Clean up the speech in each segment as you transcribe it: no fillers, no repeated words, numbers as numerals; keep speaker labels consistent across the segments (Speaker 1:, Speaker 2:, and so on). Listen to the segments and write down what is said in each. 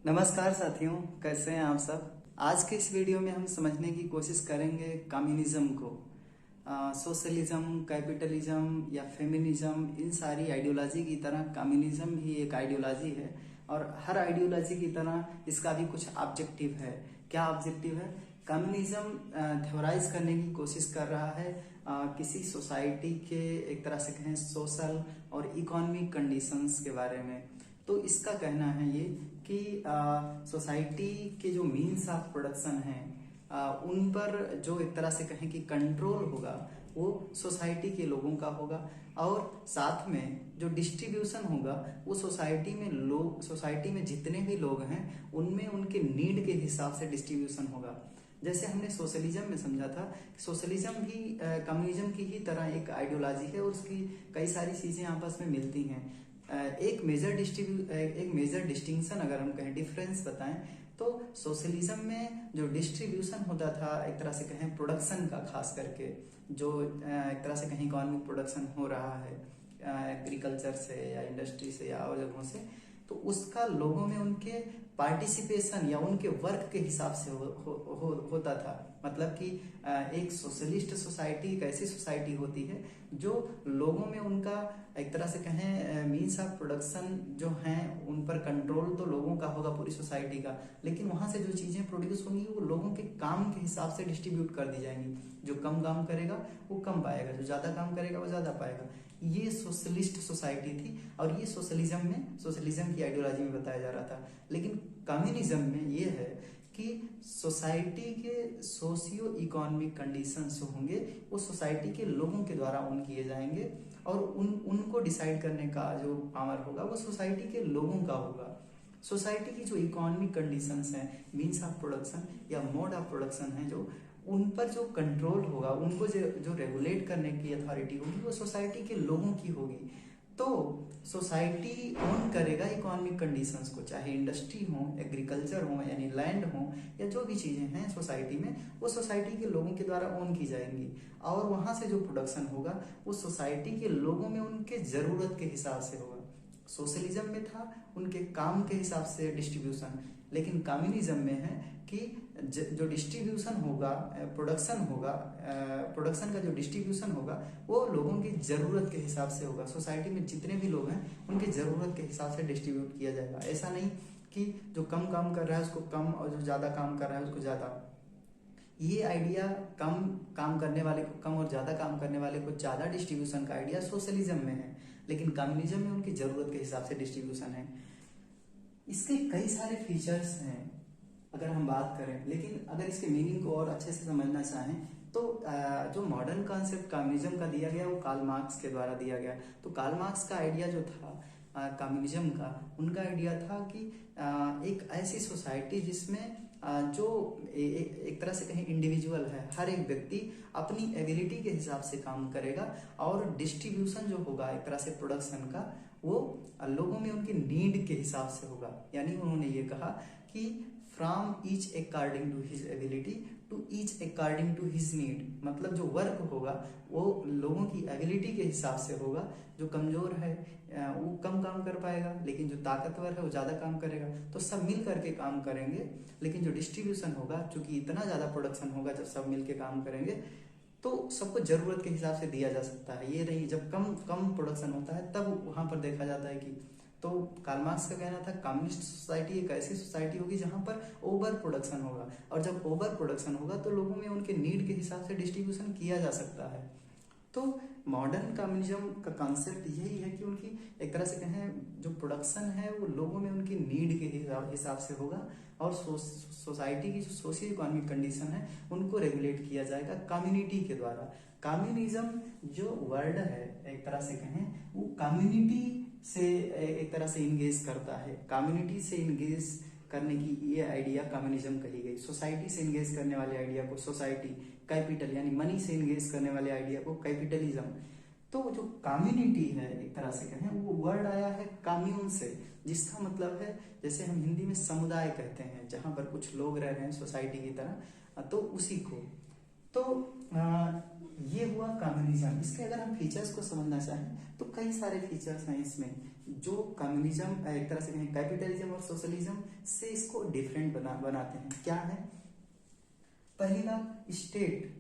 Speaker 1: नमस्कार साथियों, कैसे हैं आप सब। आज के इस वीडियो में हम समझने की कोशिश करेंगे कम्युनिज्म को। सोशलिज्म, कैपिटलिज्म या फेमिनिज्म, इन सारी आइडियोलॉजी की तरह कम्युनिज्म भी एक आइडियोलॉजी है और हर आइडियोलॉजी की तरह इसका भी कुछ ऑब्जेक्टिव है। क्या ऑब्जेक्टिव है? कम्युनिज्म थ्योराइज करने की कोशिश कर रहा है किसी सोसाइटी के, एक तरह से कहें, सोशल और इकोनॉमिक कंडीशंस के बारे में। तो इसका कहना है ये कि सोसाइटी के जो मीन्स ऑफ प्रोडक्शन हैं उन पर जो एक तरह से कहें कि कंट्रोल होगा वो सोसाइटी के लोगों का होगा, और साथ में जो डिस्ट्रीब्यूशन होगा वो सोसाइटी में जितने भी लोग हैं उनमें उनके नीड के हिसाब से डिस्ट्रीब्यूशन होगा। जैसे हमने सोशलिज्म में समझा था, सोशलिज्म भी कम्युनिज्म की ही तरह एक आइडियोलॉजी है और उसकी कई सारी चीजें आपस में मिलती हैं। एक मेजर डिस्टिंक्शन अगर हम कहें, डिफरेंस बताएं, तो सोशलिज्म में जो डिस्ट्रीब्यूशन होता था, एक तरह से कहें प्रोडक्शन का, खास करके जो एक तरह से कहीं इकोनॉमिक प्रोडक्शन हो रहा है एग्रीकल्चर से या इंडस्ट्री से या और जगहों से, तो उसका लोगों में उनके पार्टिसिपेशन या उनके वर्क के हिसाब से होता था। मतलब कि एक सोशलिस्ट सोसाइटी एक ऐसी सोसाइटी होती है जो लोगों में उनका, एक तरह से कहें, मीन्स ऑफ प्रोडक्शन जो हैं उन पर कंट्रोल तो लोगों का होगा, पूरी सोसाइटी का, लेकिन वहां से जो चीजें प्रोड्यूस होंगी वो लोगों के काम के हिसाब से डिस्ट्रीब्यूट कर दी जाएंगी। जो कम काम करेगा वो कम पाएगा, जो ज्यादा काम करेगा वो ज्यादा पाएगा। ये सोशलिस्ट सोसाइटी थी और ये सोशलिज्म की आइडियोलॉजी में बताया जा रहा था। लेकिन कम्युनिज्म में ये है कि सोसाइटी के सोशियो इकोनॉमिक कंडीशंस जो होंगे वो सोसाइटी के लोगों के द्वारा ऑन किए जाएंगे और उनको डिसाइड करने का जो पावर होगा वो सोसाइटी के लोगों का होगा। सोसाइटी की जो इकोनॉमिक कंडीशंस हैं, मीन्स ऑफ प्रोडक्शन या मोड ऑफ प्रोडक्शन है, जो उन पर जो कंट्रोल होगा, उनको जो रेगुलेट करने की अथॉरिटी होगी वो सोसाइटी के लोगों की होगी। तो सोसाइटी ओन करेगा इकोनॉमिक कंडीशंस को, चाहे इंडस्ट्री हो, एग्रीकल्चर हो, यानी लैंड हो, या जो भी चीजें हैं सोसाइटी में, वो सोसाइटी के लोगों के द्वारा ओन की जाएंगी। और वहां से जो प्रोडक्शन होगा वो सोसाइटी के लोगों में उनके जरूरत के हिसाब से होगा। सोशलिज्म में था उनके काम के हिसाब से डिस्ट्रीब्यूशन, लेकिन कम्युनिज्म में है कि जो डिस्ट्रीब्यूशन होगा, प्रोडक्शन का जो डिस्ट्रीब्यूशन होगा वो लोगों की जरूरत के हिसाब से होगा। सोसाइटी में जितने भी लोग हैं उनके जरूरत के हिसाब से डिस्ट्रीब्यूट किया जाएगा। ऐसा नहीं कि जो कम काम कर रहा है उसको कम और जो ज्यादा काम कर रहा है उसको ज्यादा। ये आइडिया कम काम करने वाले को कम और ज्यादा काम करने वाले को ज्यादा डिस्ट्रीब्यूशन का आइडिया सोशलिज्म में है, लेकिन कम्युनिज्म में उनकी जरूरत के हिसाब से डिस्ट्रीब्यूशन है। इसके कई सारे फीचर्स हैं अगर हम बात करें, लेकिन अगर इसके मीनिंग को और अच्छे से समझना चाहें तो जो मॉडर्न कॉन्सेप्ट कम्युनिज्म का दिया गया वो कार्ल मार्क्स के द्वारा दिया गया। तो कार्ल मार्क्स का आइडिया जो था कम्युनिज्म का, उनका आइडिया था कि एक ऐसी सोसाइटी जिसमें जो एक तरह से कहें इंडिविजुअल है, हर एक व्यक्ति अपनी एबिलिटी के हिसाब से काम करेगा और डिस्ट्रीब्यूशन जो होगा एक तरह से प्रोडक्शन का वो लोगों में उनकी नीड के हिसाब से होगा। यानी उन्होंने ये कहा कि from each according to his ability to each according to his need, मतलब जो वर्क होगा वो लोगों की एबिलिटी के हिसाब से होगा। जो कमजोर है वो कम काम कर पाएगा, लेकिन जो ताकतवर है वो ज्यादा काम करेगा। तो सब मिल करके काम करेंगे, लेकिन जो डिस्ट्रीब्यूशन होगा, चूंकि इतना ज्यादा प्रोडक्शन होगा जब सब मिल के काम करेंगे तो सबको जरूरत के हिसाब से दिया जा सकता है। ये नहीं जब कम प्रोडक्शन होता है तब वहां पर देखा जाता है कि, तो कार्ल मार्क्स का कहना था कम्युनिस्ट सोसाइटी एक ऐसी सोसाइटी होगी जहां पर ओवर प्रोडक्शन होगा, और जब ओवर प्रोडक्शन होगा तो लोगों में उनके नीड के हिसाब से डिस्ट्रीब्यूशन किया जा सकता है। तो मॉडर्न कम्युनिज्म का कॉन्सेप्ट यही है कि उनकी एक तरह से कहें जो प्रोडक्शन है वो लोगों में उनकी नीड के हिसाब से होगा, और सोसाइटी की जो सोशियो इकोनॉमिक कंडीशन है उनको रेगुलेट किया जाएगा कम्युनिटी के द्वारा। कम्युनिज्म जो वर्ड है एक तरह से कहें वो कम्युनिटी से एक तरह से इंगेज करता है। कम्युनिटी से इंगेज करने की ये आइडिया कम्युनिज्म कही गई। सोसाइटी से इंगेज करने वाले आइडिया को सोसाइटी, कैपिटल यानी मनी से इंगेज करने वाले आइडिया को कैपिटलिज्म। तो जो कम्युनिटी है एक तरह से कहें वो वर्ड आया है कम्यून से, जिसका मतलब है जैसे हम हिंदी में समुदाय कहते हैं, जहां पर कुछ लोग रह रहे हैं सोसाइटी की तरह, तो उसी को। तो ये हुआ कम्युनिज्म। इसके अगर हम फीचर्स को समझना चाहें तो कई सारे फीचर्स हैं इसमें। जो कम्युनिज्म एक तरह से कहें कैपिटलिज्म और सोशलिज्म से इसको डिफरेंट बनाते हैं। क्या है? पहली बात, स्टेट।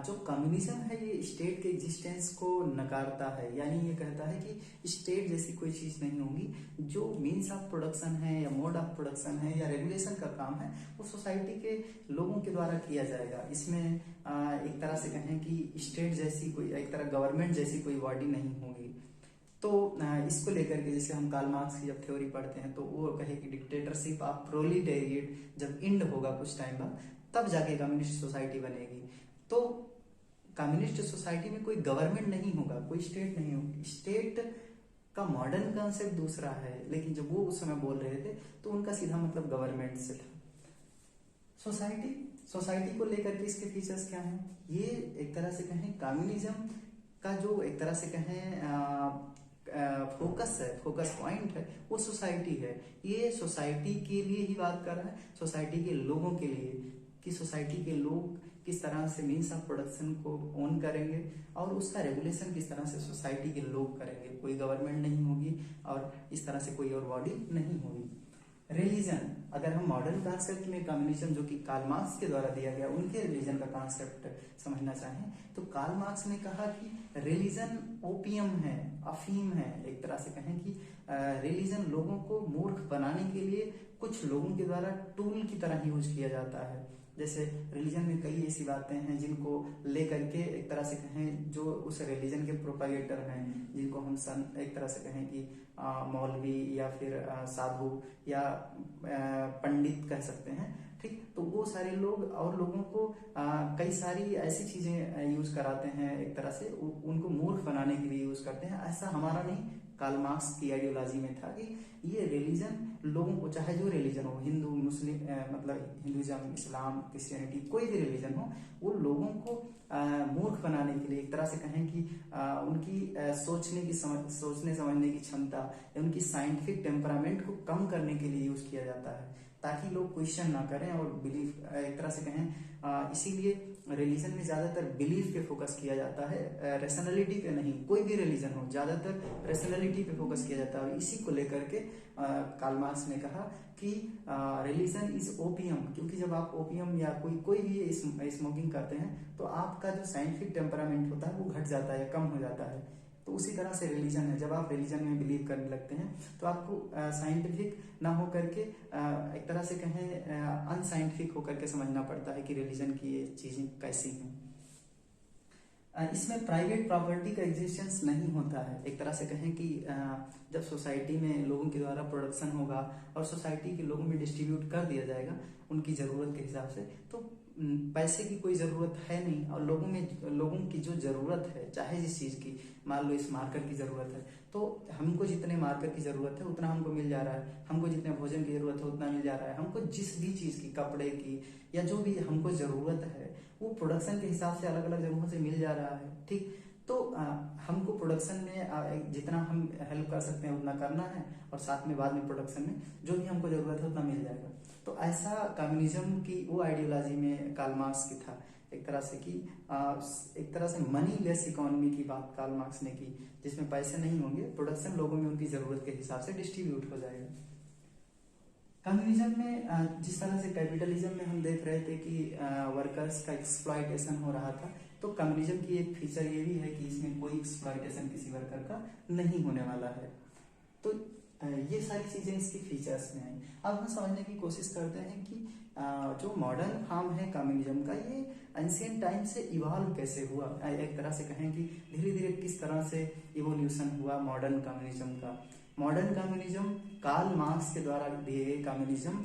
Speaker 1: जो कम्युनिज्म है ये स्टेट के एग्जिस्टेंस को नकारता है, यानी ये कहता है कि स्टेट जैसी कोई चीज नहीं होगी। जो मीन्स ऑफ प्रोडक्शन है या मोड ऑफ प्रोडक्शन है या रेगुलेशन का काम है वो सोसाइटी के लोगों के द्वारा किया जाएगा। इसमें एक तरह से कहें कि स्टेट जैसी कोई, एक तरह गवर्नमेंट जैसी कोई बॉडी नहीं होगी। तो इसको लेकर के जैसे हम कार्ल मार्क्स की जब थ्योरी पढ़ते हैं तो वो कहे कि डिक्टेटरशिप ऑफ प्रोलिटेरिएट जब एंड होगा कुछ टाइम बाद, तब जाके कम्युनिस्ट सोसाइटी बनेगी। तो कम्युनिस्ट सोसाइटी में कोई गवर्नमेंट नहीं होगा, कोई स्टेट नहीं होगी। स्टेट का मॉडर्न कॉन्सेप्ट दूसरा है, लेकिन जब वो उस समय बोल रहे थे तो उनका सीधा मतलब गवर्नमेंट से था। सोसाइटी को लेकर के इसके फीचर्स क्या हैं? ये एक तरह से कहें कम्युनिज्म का जो एक तरह से कहें फोकस पॉइंट है वो सोसाइटी है। ये सोसाइटी के लिए ही बात कर रहा है, सोसाइटी के लोगों के लिए, कि सोसाइटी के लोग किस तरह से मीन्स ऑफ प्रोडक्शन को ओन करेंगे और उसका रेगुलेशन किस तरह से सोसाइटी के लोग करेंगे। कोई गवर्नमेंट नहीं होगी और इस तरह से कोई और बॉडी नहीं होगी। रिलीजन, अगर हम मॉडर्न कॉन्सेप्ट में कम्युनिज्म जो कि कार्ल मार्क्स के द्वारा दिया गया उनके रिलीजन का कॉन्सेप्ट समझना चाहें तो कार्ल मार्क्स ने कहा कि रिलीजन ओपियम है, अफीम है। एक तरह से कहें कि रिलीजन लोगों को मूर्ख बनाने के लिए कुछ लोगों के द्वारा टूल की तरह यूज किया जाता है। जैसे रिलीजन में कई ऐसी बातें हैं जिनको लेकर के एक तरह से कहें जो उस रिलीजन के प्रोपागेटर हैं, जिनको हम एक तरह से कहें कि मौलवी या फिर साधु या पंडित कह सकते हैं, ठीक। तो वो सारे लोग और लोगों को कई सारी ऐसी चीजें यूज कराते हैं, एक तरह से उनको मूर्ख बनाने के लिए यूज करते हैं। ऐसा हमारा नहीं, कार्ल मार्क्स की आइडियोलॉजी में था कि ये रिलीजन लोगों को, चाहे जो रिलीजन हो, हिंदू, मुस्लिम, मतलब हिंदुइज्म, इस्लाम, क्रिश्चियनिटी, कोई भी रिलीजन हो, वो लोगों को मूर्ख बनाने के लिए, एक तरह से कहें कि उनकी सोचने समझने की क्षमता या उनकी साइंटिफिक टेम्परामेंट को कम करने के लिए यूज किया जाता है, ताकि लोग क्वेश्चन ना करें और बिलीफ, एक तरह से कहें इसीलिए रिलीजन में ज्यादातर बिलीफ पे फोकस किया जाता है, रेशनलिटी पे नहीं। कोई भी रिलीजन हो, ज्यादातर रेशनलिटी पे फोकस किया जाता है। और इसी को लेकर के कार्ल मार्क्स ने कहा कि रिलीजन इज ओपियम, क्योंकि जब आप ओपियम या कोई भी स्मोकिंग करते हैं तो आपका जो साइंटिफिक टेम्परामेंट होता है वो घट जाता है, कम हो जाता है। तो उसी तरह से रिलीजन है, जब आप रिलीजन में बिलीव करने लगते हैं तो आपको साइंटिफिक ना हो करके एक तरह से कहें अनसाइंटिफिक होकर के समझना पड़ता है कि रिलीजन की ये चीजें कैसी हैं। इसमें प्राइवेट प्रॉपर्टी का एग्जिस्टेंस नहीं होता है। एक तरह से कहें कि जब सोसाइटी में लोगों के द्वारा प्रोडक्शन होगा और सोसाइटी के लोगों में डिस्ट्रीब्यूट कर दिया जाएगा उनकी जरूरत के हिसाब से, तो पैसे की कोई जरूरत है नहीं। और लोगों की जो जरूरत है, चाहे जिस चीज की, मान लो इस मार्कर की जरूरत है तो हमको जितने मार्कर की जरूरत है उतना हमको मिल जा रहा है, हमको जितने भोजन की जरूरत है उतना मिल जा रहा है, हमको जिस भी चीज की, कपड़े की या जो भी हमको जरूरत है वो प्रोडक्शन के हिसाब से अलग अलग जगहों से मिल जा रहा है, ठीक। तो हमको प्रोडक्शन में जितना हम हेल्प कर सकते हैं उतना करना है और साथ में बाद में प्रोडक्शन में जो भी हमको जरूरत है उतना मिल जाएगा। तो ऐसा कम्युनिज्म की वो आइडियोलॉजी में कार्ल मार्क्स की था, एक तरह से कि एक तरह से मनी लेस इकोनॉमी की बात कार्ल मार्क्स ने की, जिसमें पैसे नहीं होंगे, प्रोडक्शन लोगों में उनकी जरूरत के हिसाब से डिस्ट्रीब्यूट हो जाएगा। कम्युनिज्म में जिस तरह से कैपिटलिज्म में हम देख रहे थे कि वर्कर्स का एक्सप्लॉयटेशन हो रहा था, तो कम्युनिज्म की एक फीचर ये भी है कि इसमें कोई एक्सप्लॉयटेशन किसी वर्कर का नहीं होने वाला है। तो ये सारी चीजें इसकी फीचर्स में हैं। अब हम समझने की कोशिश करते हैं कि जो मॉडर्न फॉर्म है कम्युनिज्म का, ये एंशिएंट टाइम से इवॉल्व कैसे हुआ। एक तरह से कहें कि धीरे धीरे किस तरह से इवोल्यूशन हुआ मॉडर्न कम्युनिज्म का। मॉडर्न कम्युनिज्म कार्ल मार्क्स के द्वारा दिए गए कम्युनिज्म,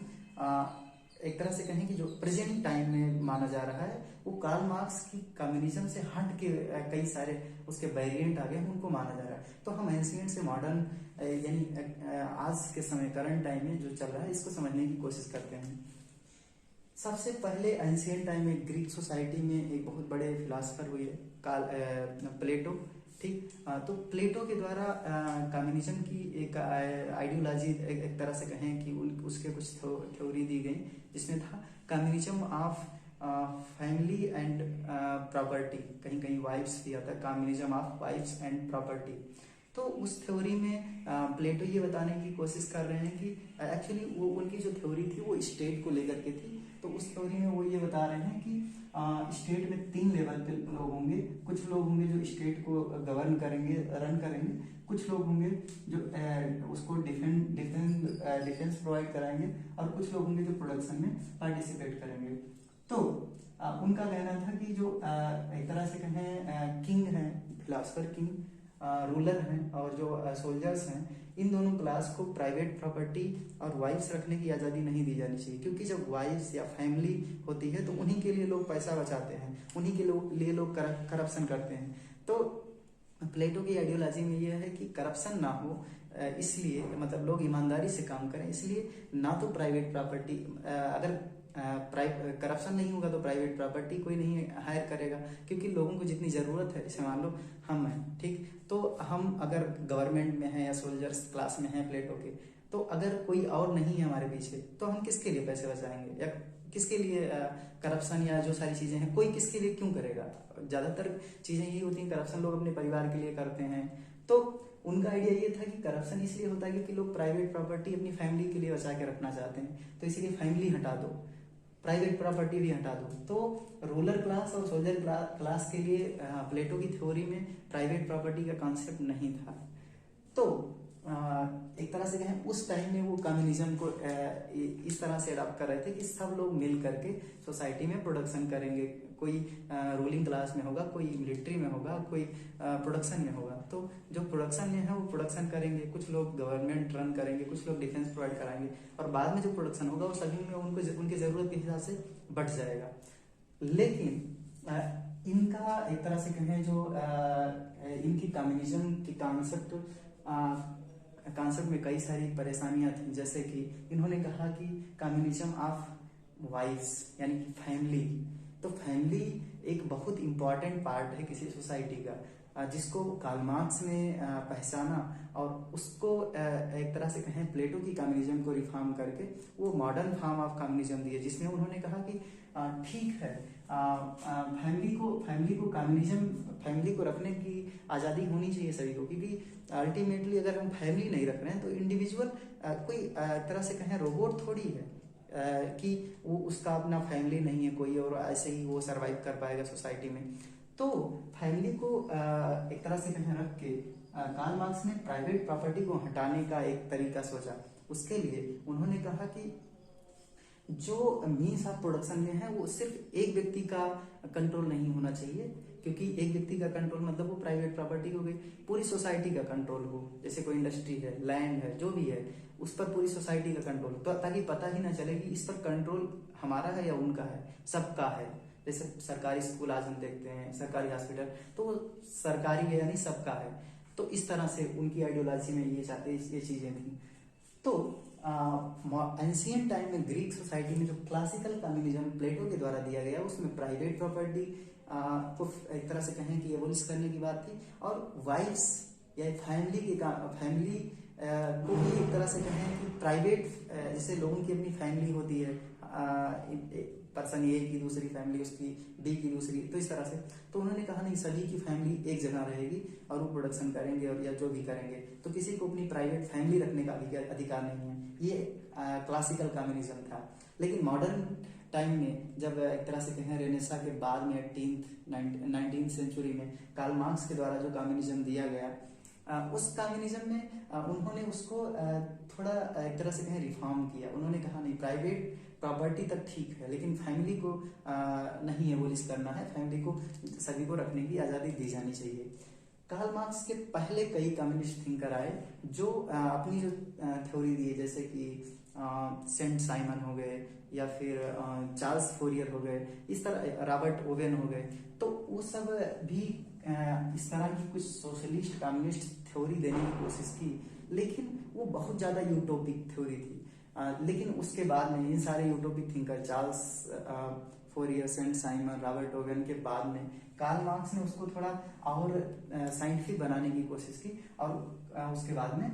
Speaker 1: एक तरह से कहें कि जो प्रेजेंट टाइम में माना जा रहा है वो कार्ल मार्क्स की कम्युनिज्म से हट के कई सारे उसके वेरिएंट आ गए हैं, उनको माना जा रहा है। तो हम एंशिएंट से मॉडर्न यानी आज के समय, करंट टाइम में जो चल रहा है, इसको समझने की कोशिश करते हैं। सबसे पहले एंशिएंट टाइम में ग्रीक सोसाइटी में एक बहुत बड़े फिलोसफर हुए प्लेटो, ठीक। तो प्लेटो के द्वारा कम्युनिज्म की एक आइडियोलॉजी, एक तरह से कहें कि उसके कुछ थ्योरी दी गई, जिसमें था communism of family and property, कहीं कहीं वाइफ्स भी आता है, communism of wives and property. तो उस थ्योरी में प्लेटो ये बताने की कोशिश कर रहे हैं कि एक्चुअली वो उनकी जो थ्योरी थी वो स्टेट को लेकर के थी। तो उस थ्योरी में वो ये बता रहे हैं कि स्टेट में 3 लेवल पे लोग होंगे। कुछ लोग होंगे जो स्टेट को गवर्न करेंगे, रन करेंगे। कुछ लोग होंगे जो उसको डिफेंस प्रोवाइड कराएंगे, और कुछ लोग होंगे जो प्रोडक्शन में पार्टिसिपेट करेंगे। तो उनका कहना था कि जो एक तरह से कहें किंग हैं, फिलासफर किंग, रूलर हैं, और जो सोल्जर्स हैं, इन दोनों क्लास को प्राइवेट प्रॉपर्टी और वाइफ्स रखने की आज़ादी नहीं दी जानी चाहिए। क्योंकि जब वाइफ्स या फैमिली होती है तो उन्हीं के लिए लोग पैसा बचाते हैं, उन्हीं के लिए लोग करप्शन करते हैं। तो प्लेटो की आइडियोलॉजी में यह है कि करप्शन ना हो, इसलिए मतलब लोग ईमानदारी से काम करें, इसलिए ना तो प्राइवेट प्रॉपर्टी, अगर करप्शन नहीं होगा तो प्राइवेट प्रॉपर्टी कोई नहीं हायर करेगा। क्योंकि लोगों को जितनी ज़रूरत है, जैसे मान लो हम हैं, ठीक, तो हम अगर गवर्नमेंट में हैं या सोल्जर्स क्लास में हैं प्लेटो के, तो अगर कोई और नहीं है हमारे पीछे, तो हम किसके लिए पैसे बचाएंगे, या किसके लिए करप्शन या जो सारी चीज़ें हैं, कोई किसके लिए क्यों करेगा। ज़्यादातर चीज़ें यही होती हैं, करप्शन लोग अपने परिवार के लिए करते हैं। तो उनका आइडिया ये था कि करप्शन इसलिए होता है क्योंकि लोग प्राइवेट प्रॉपर्टी अपनी फैमिली के लिए बचा के रखना चाहते हैं, तो इसीलिए फैमिली हटा दो, प्राइवेट प्रॉपर्टी भी हटा दो। तो रूलर क्लास और सोल्जर क्लास के लिए प्लेटो की थ्योरी में प्राइवेट प्रॉपर्टी का कॉन्सेप्ट नहीं था। तो एक तरह से कहें उस टाइम में वो कम्युनिज्म को इस तरह से अडॉप्ट कर रहे थे कि सब लोग मिल करके सोसाइटी में प्रोडक्शन करेंगे। कोई रूलिंग क्लास में होगा, कोई मिलिट्री में होगा, कोई प्रोडक्शन में होगा। तो जो प्रोडक्शन में है वो प्रोडक्शन करेंगे, कुछ लोग गवर्नमेंट रन करेंगे, कुछ लोग डिफेंस प्रोवाइड कराएंगे, और बाद में जो प्रोडक्शन होगा वो सभी में उनकी जरूरत के हिसाब से बढ़ जाएगा। लेकिन इनका एक तरह से कहें जो इनकी कम्युनिज्म की कॉन्सेप्ट में कई सारी परेशानियां थी। जैसे कि इन्होंने कहा कि कम्युनिज्म ऑफ वाइफ्स यानी कि फैमिली, तो फैमिली एक बहुत इंपॉर्टेंट पार्ट है किसी सोसाइटी का, जिसको कार्ल मार्क्स ने पहचाना, और उसको एक तरह से कहें प्लेटो की कम्युनिज्म को रिफॉर्म करके वो मॉडर्न फॉर्म ऑफ कम्युनिज्म दिए, जिसमें उन्होंने कहा कि ठीक है, फैमिली को रखने की आज़ादी होनी चाहिए सभी को, क्योंकि अल्टीमेटली अगर हम फैमिली नहीं रख रहे हैं तो इंडिविजुअल कोई तरह से कहें रोबोट थोड़ी है कि वो उसका अपना फैमिली नहीं है कोई, और ऐसे ही वो सरवाइव कर पाएगा सोसाइटी में। तो फैमिली को एक तरह से कहें रख के कार्ल मार्क्स ने प्राइवेट प्रॉपर्टी को हटाने का एक तरीका सोचा। उसके लिए उन्होंने कहा कि जो मीन्स ऑफ प्रोडक्शन में है वो सिर्फ एक व्यक्ति का कंट्रोल नहीं होना चाहिए, क्योंकि एक व्यक्ति का कंट्रोल मतलब वो प्राइवेट प्रॉपर्टी हो गई, पूरी सोसाइटी का कंट्रोल हो। जैसे कोई इंडस्ट्री है, लैंड है, जो भी है, उस पर पूरी सोसाइटी का कंट्रोल हो, तो ताकि पता ही ना चले कि इस पर कंट्रोल हमारा है या उनका है, सबका है। जैसे सरकारी स्कूल आज हम देखते हैं, सरकारी हॉस्पिटल, तो वो सरकारी है यानी सबका है। तो इस तरह से उनकी आइडियोलॉजी में ये चीजें थी। तो एंशियंट टाइम में ग्रीक सोसाइटी में जो क्लासिकल कम्युनिज्म प्लेटो के द्वारा दिया गया, उसमें प्राइवेट प्रॉपर्टी को एक तरह से कहें कि एबोलिश करने की बात थी, और वाइफ्स या फैमिली को भी एक तरह से कहें कि प्राइवेट, जैसे लोगों की अपनी फैमिली होती है, पर्सन ए की दूसरी फैमिली, उसकी बी की दूसरी, तो इस तरह से। तो उन्होंने कहा नहीं, सभी की फैमिली एक जगह रहेगी और वो प्रोडक्शन करेंगे और या जो भी करेंगे, तो किसी को अपनी प्राइवेट फैमिली रखने का अधिकार नहीं है। ये क्लासिकल कम्युनिज्म था। लेकिन मॉडर्न टाइम में जब एक तरह से कहें रेनेसा के बाद में 19th सेंचुरी में कार्ल मार्क्स के द्वारा जो कम्युनिज्म दिया गया, उस कम्युनिज्म में उन्होंने उसको थोड़ा एक तरह से कहें रिफॉर्म किया। उन्होंने कहा नहीं, प्राइवेट प्रॉपर्टी तक ठीक है, लेकिन फैमिली को नहीं एबोलिश करना है, फैमिली को सभी को रखने की आज़ादी दी जानी चाहिए। कार्ल मार्क्स के पहले कई कम्युनिस्ट थिंकर आए जो अपनी जो थ्योरी दी है, जैसे कि सेंट साइमन हो गए या फिर चार्ल्स फोरियर हो गए, इस तरह रॉबर्ट ओवेन हो गए, तो वो सब भी इस तरह की कुछ सोशलिस्ट कम्युनिस्ट थ्योरी देने की कोशिश की, लेकिन वो बहुत ज़्यादा यूटोपिक थ्योरी थी। लेकिन उसके बाद में इन सारे utopic thinker Charles Fourier, Saint Simon, Robert Owen के बाद में कार्ल मार्क्स ने उसको थोड़ा और साइंटिफिक बनाने की कोशिश की, और उसके बाद में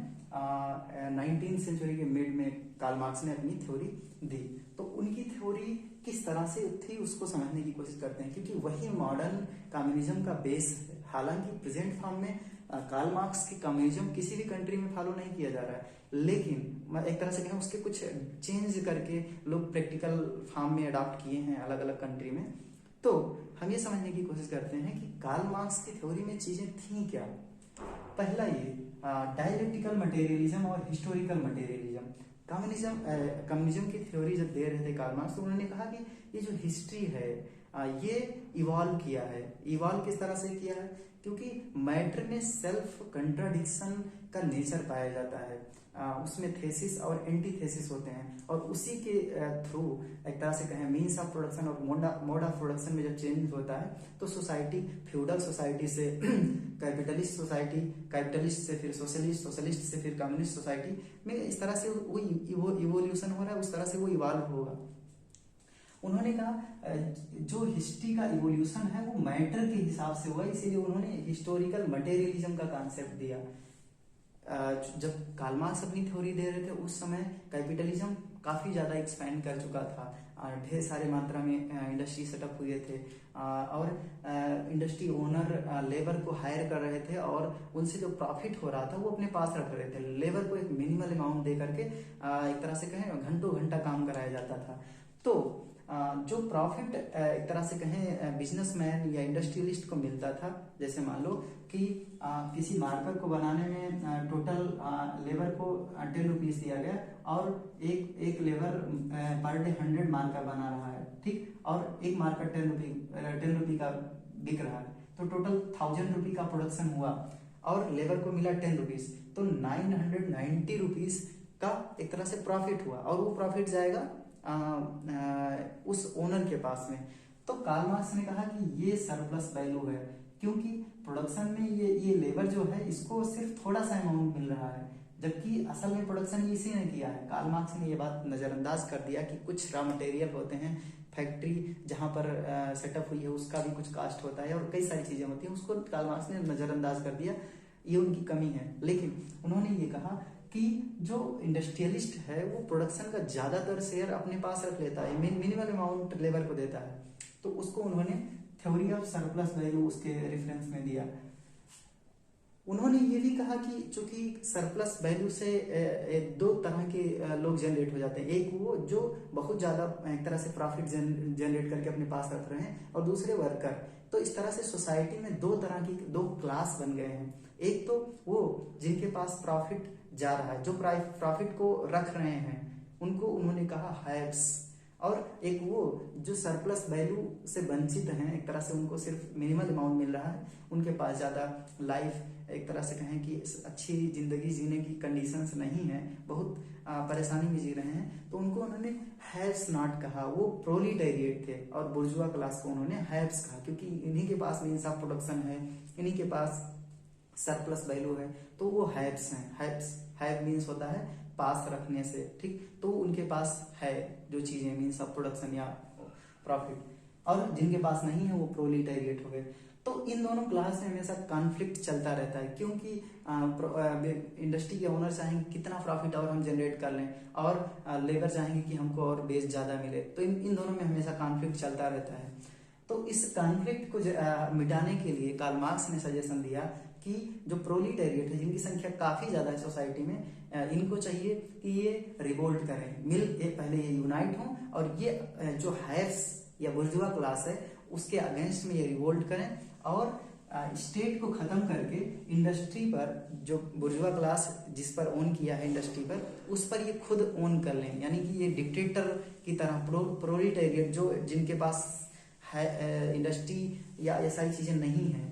Speaker 1: 19th सेंचुरी के मिड में कार्ल मार्क्स ने अपनी थ्योरी दी। तो उनकी थ्योरी किस तरह से थी उसको समझने की कोशिश करते हैं, क्योंकि वही मॉडर्न कम्युनिज्म का बेस है। हालांकि प्रेजेंट फॉर्म में कार्ल मार्क्स की कम्युनिज्म किसी भी कंट्री में फॉलो नहीं किया जा रहा है, लेकिन एक तरह से कहें उसके कुछ चेंज करके लोग प्रैक्टिकल फॉर्म में अडॉप्ट किए हैं अलग अलग कंट्री में। तो हम ये समझने की कोशिश करते हैं कि कार्ल मार्क्स की थ्योरी में चीजें थी क्या। पहला ये डायलेक्टिकल मटेरियलिज्म और हिस्टोरिकल मटेरियलिज्म। कम्युनिज्म की थ्योरी जब दे रहे थे कार्ल मार्क्स, तो उन्होंने कहा कि ये जो हिस्ट्री है ये इवॉल्व किया है। इवॉल्व किस तरह से किया है, क्योंकि मैटर में सेल्फ कंट्राडिक्शन का नेचर पाया जाता है, उसमें थेसिस और एंटीथेसिस होते हैं, और उसी के थ्रू एक तरह से कहें मीन्स ऑफ प्रोडक्शन और मोड ऑफ प्रोडक्शन में जब चेंज होता है तो सोसाइटी फ्यूडल सोसाइटी से कैपिटलिस्ट सोसाइटी, कैपिटलिस्ट से फिर सोशलिस्ट, सोशलिस्ट से फिर कम्युनिस्ट सोसाइटी में इस तरह से वो इवोल्यूशन हो रहा है, उस तरह से वो इवॉल्व होगा। उन्होंने कहा जो हिस्ट्री का इवोल्यूशन है वो मैटर के हिसाब से हुआ, इसीलिए उन्होंने हिस्टोरिकल मटेरियलिज्म का कॉन्सेप्ट दिया। जब कार्ल मार्क्स अपनी थ्योरी दे रहे थे उस समय कैपिटलिज्म काफी ज्यादा एक्सपैंड कर चुका था, ढेर सारे मात्रा में इंडस्ट्री सेटअप हुए थे, और इंडस्ट्री ओनर लेबर को हायर कर रहे थे और उनसे जो प्रॉफिट हो रहा था वो अपने पास रख रहे थे। लेबर को एक मिनिमल अमाउंट दे करके एक तरह से कहें घंटों घंटा काम कराया जाता था। तो जो प्रॉफिट एक तरह से कहें बिजनेसमैन या इंडस्ट्रियलिस्ट को मिलता था, जैसे मान लो कि किसी मार्कर को बनाने में टोटल लेबर को 10 रुपीज दिया गया और एक लेबर पर डे 100 मार्कर बना रहा है, ठीक, और एक मार्कर 10 रुपी का बिक रहा है, तो टोटल 1000 रुपी का प्रोडक्शन हुआ और लेबर को मिला 10 रुपीज, तो 990 रुपीज का एक तरह से प्रॉफिट हुआ, और वो प्रॉफिट जाएगा उस ओनर के पास में। तो कार्ल मार्क्स ने कहा कि ये सरप्लस वैल्यू है, क्योंकि प्रोडक्शन में ये लेबर जो है इसको सिर्फ थोड़ा सा अमाउंट मिल रहा है, जबकि असल में प्रोडक्शन इसी ने किया है। कार्ल मार्क्स ने ये बात नजरअंदाज कर दिया कि कुछ रॉ मटेरियल होते हैं, फैक्ट्री जहां पर सेटअप हुई है उसका भी कुछ कास्ट होता है और कई सारी चीजें होती हैं, उसको कार्ल मार्क्स ने नजरअंदाज कर दिया, ये उनकी कमी है। लेकिन उन्होंने ये कहा कि जो इंडस्ट्रियलिस्ट है वो प्रोडक्शन का ज्यादातर शेयर अपने पास रख लेता है, मिनिमल अमाउंट लेबर को देता है, तो उसको उन्होंने थ्योरी ऑफ सरप्लस वैल्यू उसके रेफरेंस में दिया। उन्होंने ये भी कहा कि चूंकि सरप्लस वैल्यू से दो तरह के लोग जनरेट हो जाते हैं, एक वो जो बहुत ज्यादा एक तरह से प्रॉफिट जनरेट करके अपने पास रख रहे हैं, और दूसरे वर्कर। तो इस तरह से सोसाइटी में दो तरह की दो क्लास बन गए हैं, एक तो वो जिनके पास प्रॉफिट जा रहा है, जो प्रॉफिट को रख रहे हैं, उनको उन्होंने कहा हैव्स, और एक वो जो सरप्लस वैल्यू से वंचित हैं, एक तरह से उनको सिर्फ मिनिमल अमाउंट मिल रहा है, उनके पास ज्यादा लाइफ एक तरह से कहें कि अच्छी जिंदगी जीने की कंडीशंस नहीं है, बहुत परेशानी में जी रहे हैं, तो उनको उन्होंने हैव्स नॉट कहा, वो प्रोलिटेरिएट थे, और बुर्जुआ क्लास को उन्होंने हैव्स कहा, क्योंकि इन्हीं के पास मीन्स ऑफ प्रोडक्शन है, इन्हीं के पास सरप्लस वैल्यू है, तो वो हैव्स हैं। हैव मीन्स होता है पास रखने से, ठीक, तो उनके पास है जो चीजें मीन्स ऑफ प्रोडक्शन या प्रॉफिट, और जिनके पास नहीं है वो प्रोलिटेरिएट हो गए। तो इन दोनों क्लास में हमेशा कॉन्फ्लिक्ट चलता रहता है, क्योंकि इंडस्ट्री के ओनर चाहेंगे कितना प्रॉफिट और हम जनरेट कर लें, और लेबर चाहेंगे कि हमको और बेस ज्यादा मिले, तो इन दोनों में हमेशा कॉन्फ्लिक्ट चलता रहता है। तो इस कॉन्फ्लिक्ट को मिटाने के लिए कार्ल मार्क्स ने सजेशन दिया कि जो प्रोलिटेरिएट है, जिनकी संख्या काफी ज्यादा है सोसाइटी में, इनको चाहिए कि ये रिवोल्ट करें, पहले ये यूनाइट हों, और ये जो हैव्स या बुर्जुआ क्लास है उसके अगेंस्ट में ये रिवोल्ट करें, और स्टेट को खत्म करके इंडस्ट्री पर, जो बुर्जुआ क्लास जिस पर ओन किया है इंडस्ट्री पर, उस पर ये खुद ओन कर लें, यानी कि ये डिक्टेटर की तरह प्रोलिटेरिएट जो जिनके पास है इंडस्ट्री या ये सारी चीजें नहीं है,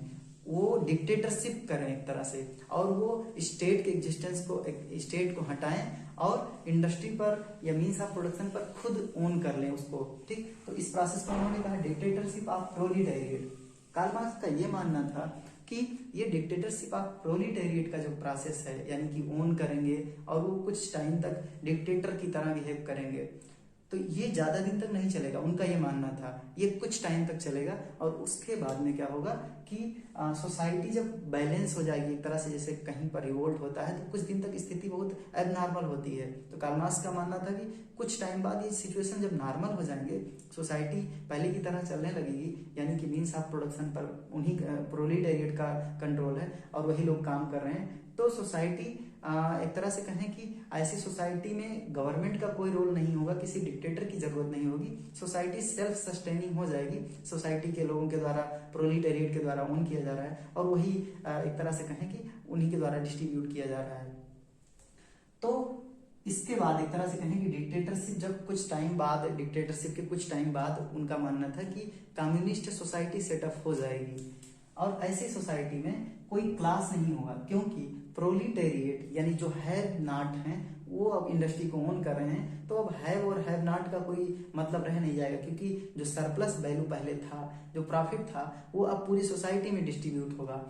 Speaker 1: वो डिक्टेटरशिप करें एक तरह से, और वो स्टेट के एग्जिस्टेंस को, स्टेट को हटाएं और इंडस्ट्री पर या मीन्स ऑफ प्रोडक्शन पर खुद ओन कर लें उसको, ठीक। तो इस प्रोसेस को उन्होंने कहा dictatorship of proletariat. Karl Marx का ये मानना था कि ये डिक्टेटरशिप ऑफ प्रोलिटेरिएट का जो प्रोसेस है, यानी कि ओन करेंगे और वो कुछ टाइम तक डिक्टेटर की तरह बिहेव करेंगे, तो ये ज्यादा दिन तक नहीं चलेगा, उनका ये मानना था। ये कुछ टाइम तक चलेगा और उसके बाद में क्या होगा कि सोसाइटी जब बैलेंस हो जाएगी एक तरह से, जैसे कहीं पर रिवोल्ट होता है तो कुछ दिन तक स्थिति बहुत एबनॉर्मल होती है। तो कार्ल मार्क्स का मानना था कि कुछ टाइम बाद ये सिचुएशन जब नॉर्मल हो जाएंगे, सोसाइटी पहले की तरह चलने लगेगी, यानी कि मीन्स ऑफ प्रोडक्शन पर उन्हीं प्रोलेटेरिएट का कंट्रोल है और वही लोग काम कर रहे हैं, तो सोसाइटी एक तरह से कहें कि ऐसी सोसाइटी में गवर्नमेंट का कोई रोल नहीं होगा, किसी डिक्टेटर की जरूरत नहीं होगी, सोसाइटी सेल्फ सस्टेनिंग हो जाएगी, सोसाइटी के लोगों के द्वारा, प्रोलेटेरिएट के द्वारा ओन किया जा रहा है और वही एक तरह से कहें कि उन्हीं के द्वारा डिस्ट्रीब्यूट किया जा रहा है। तो इसके बाद एक तरह से कहें कि डिक्टेटरशिप जब कुछ टाइम बाद, डिक्टेटरशिप के कुछ टाइम बाद उनका मानना था कि कम्युनिस्ट सोसाइटी सेटअप हो जाएगी और ऐसी सोसाइटी में कोई क्लास नहीं होगा, क्योंकि प्रोलिटेरिएट यानी जो हैव नॉट हैं वो अब इंडस्ट्री को ओन कर रहे हैं, तो अब हैव और हैव नॉट का कोई मतलब रह नहीं जाएगा, क्योंकि जो सरप्लस वैल्यू पहले था, जो प्रॉफिट था, वो अब पूरी सोसाइटी में डिस्ट्रीब्यूट होगा।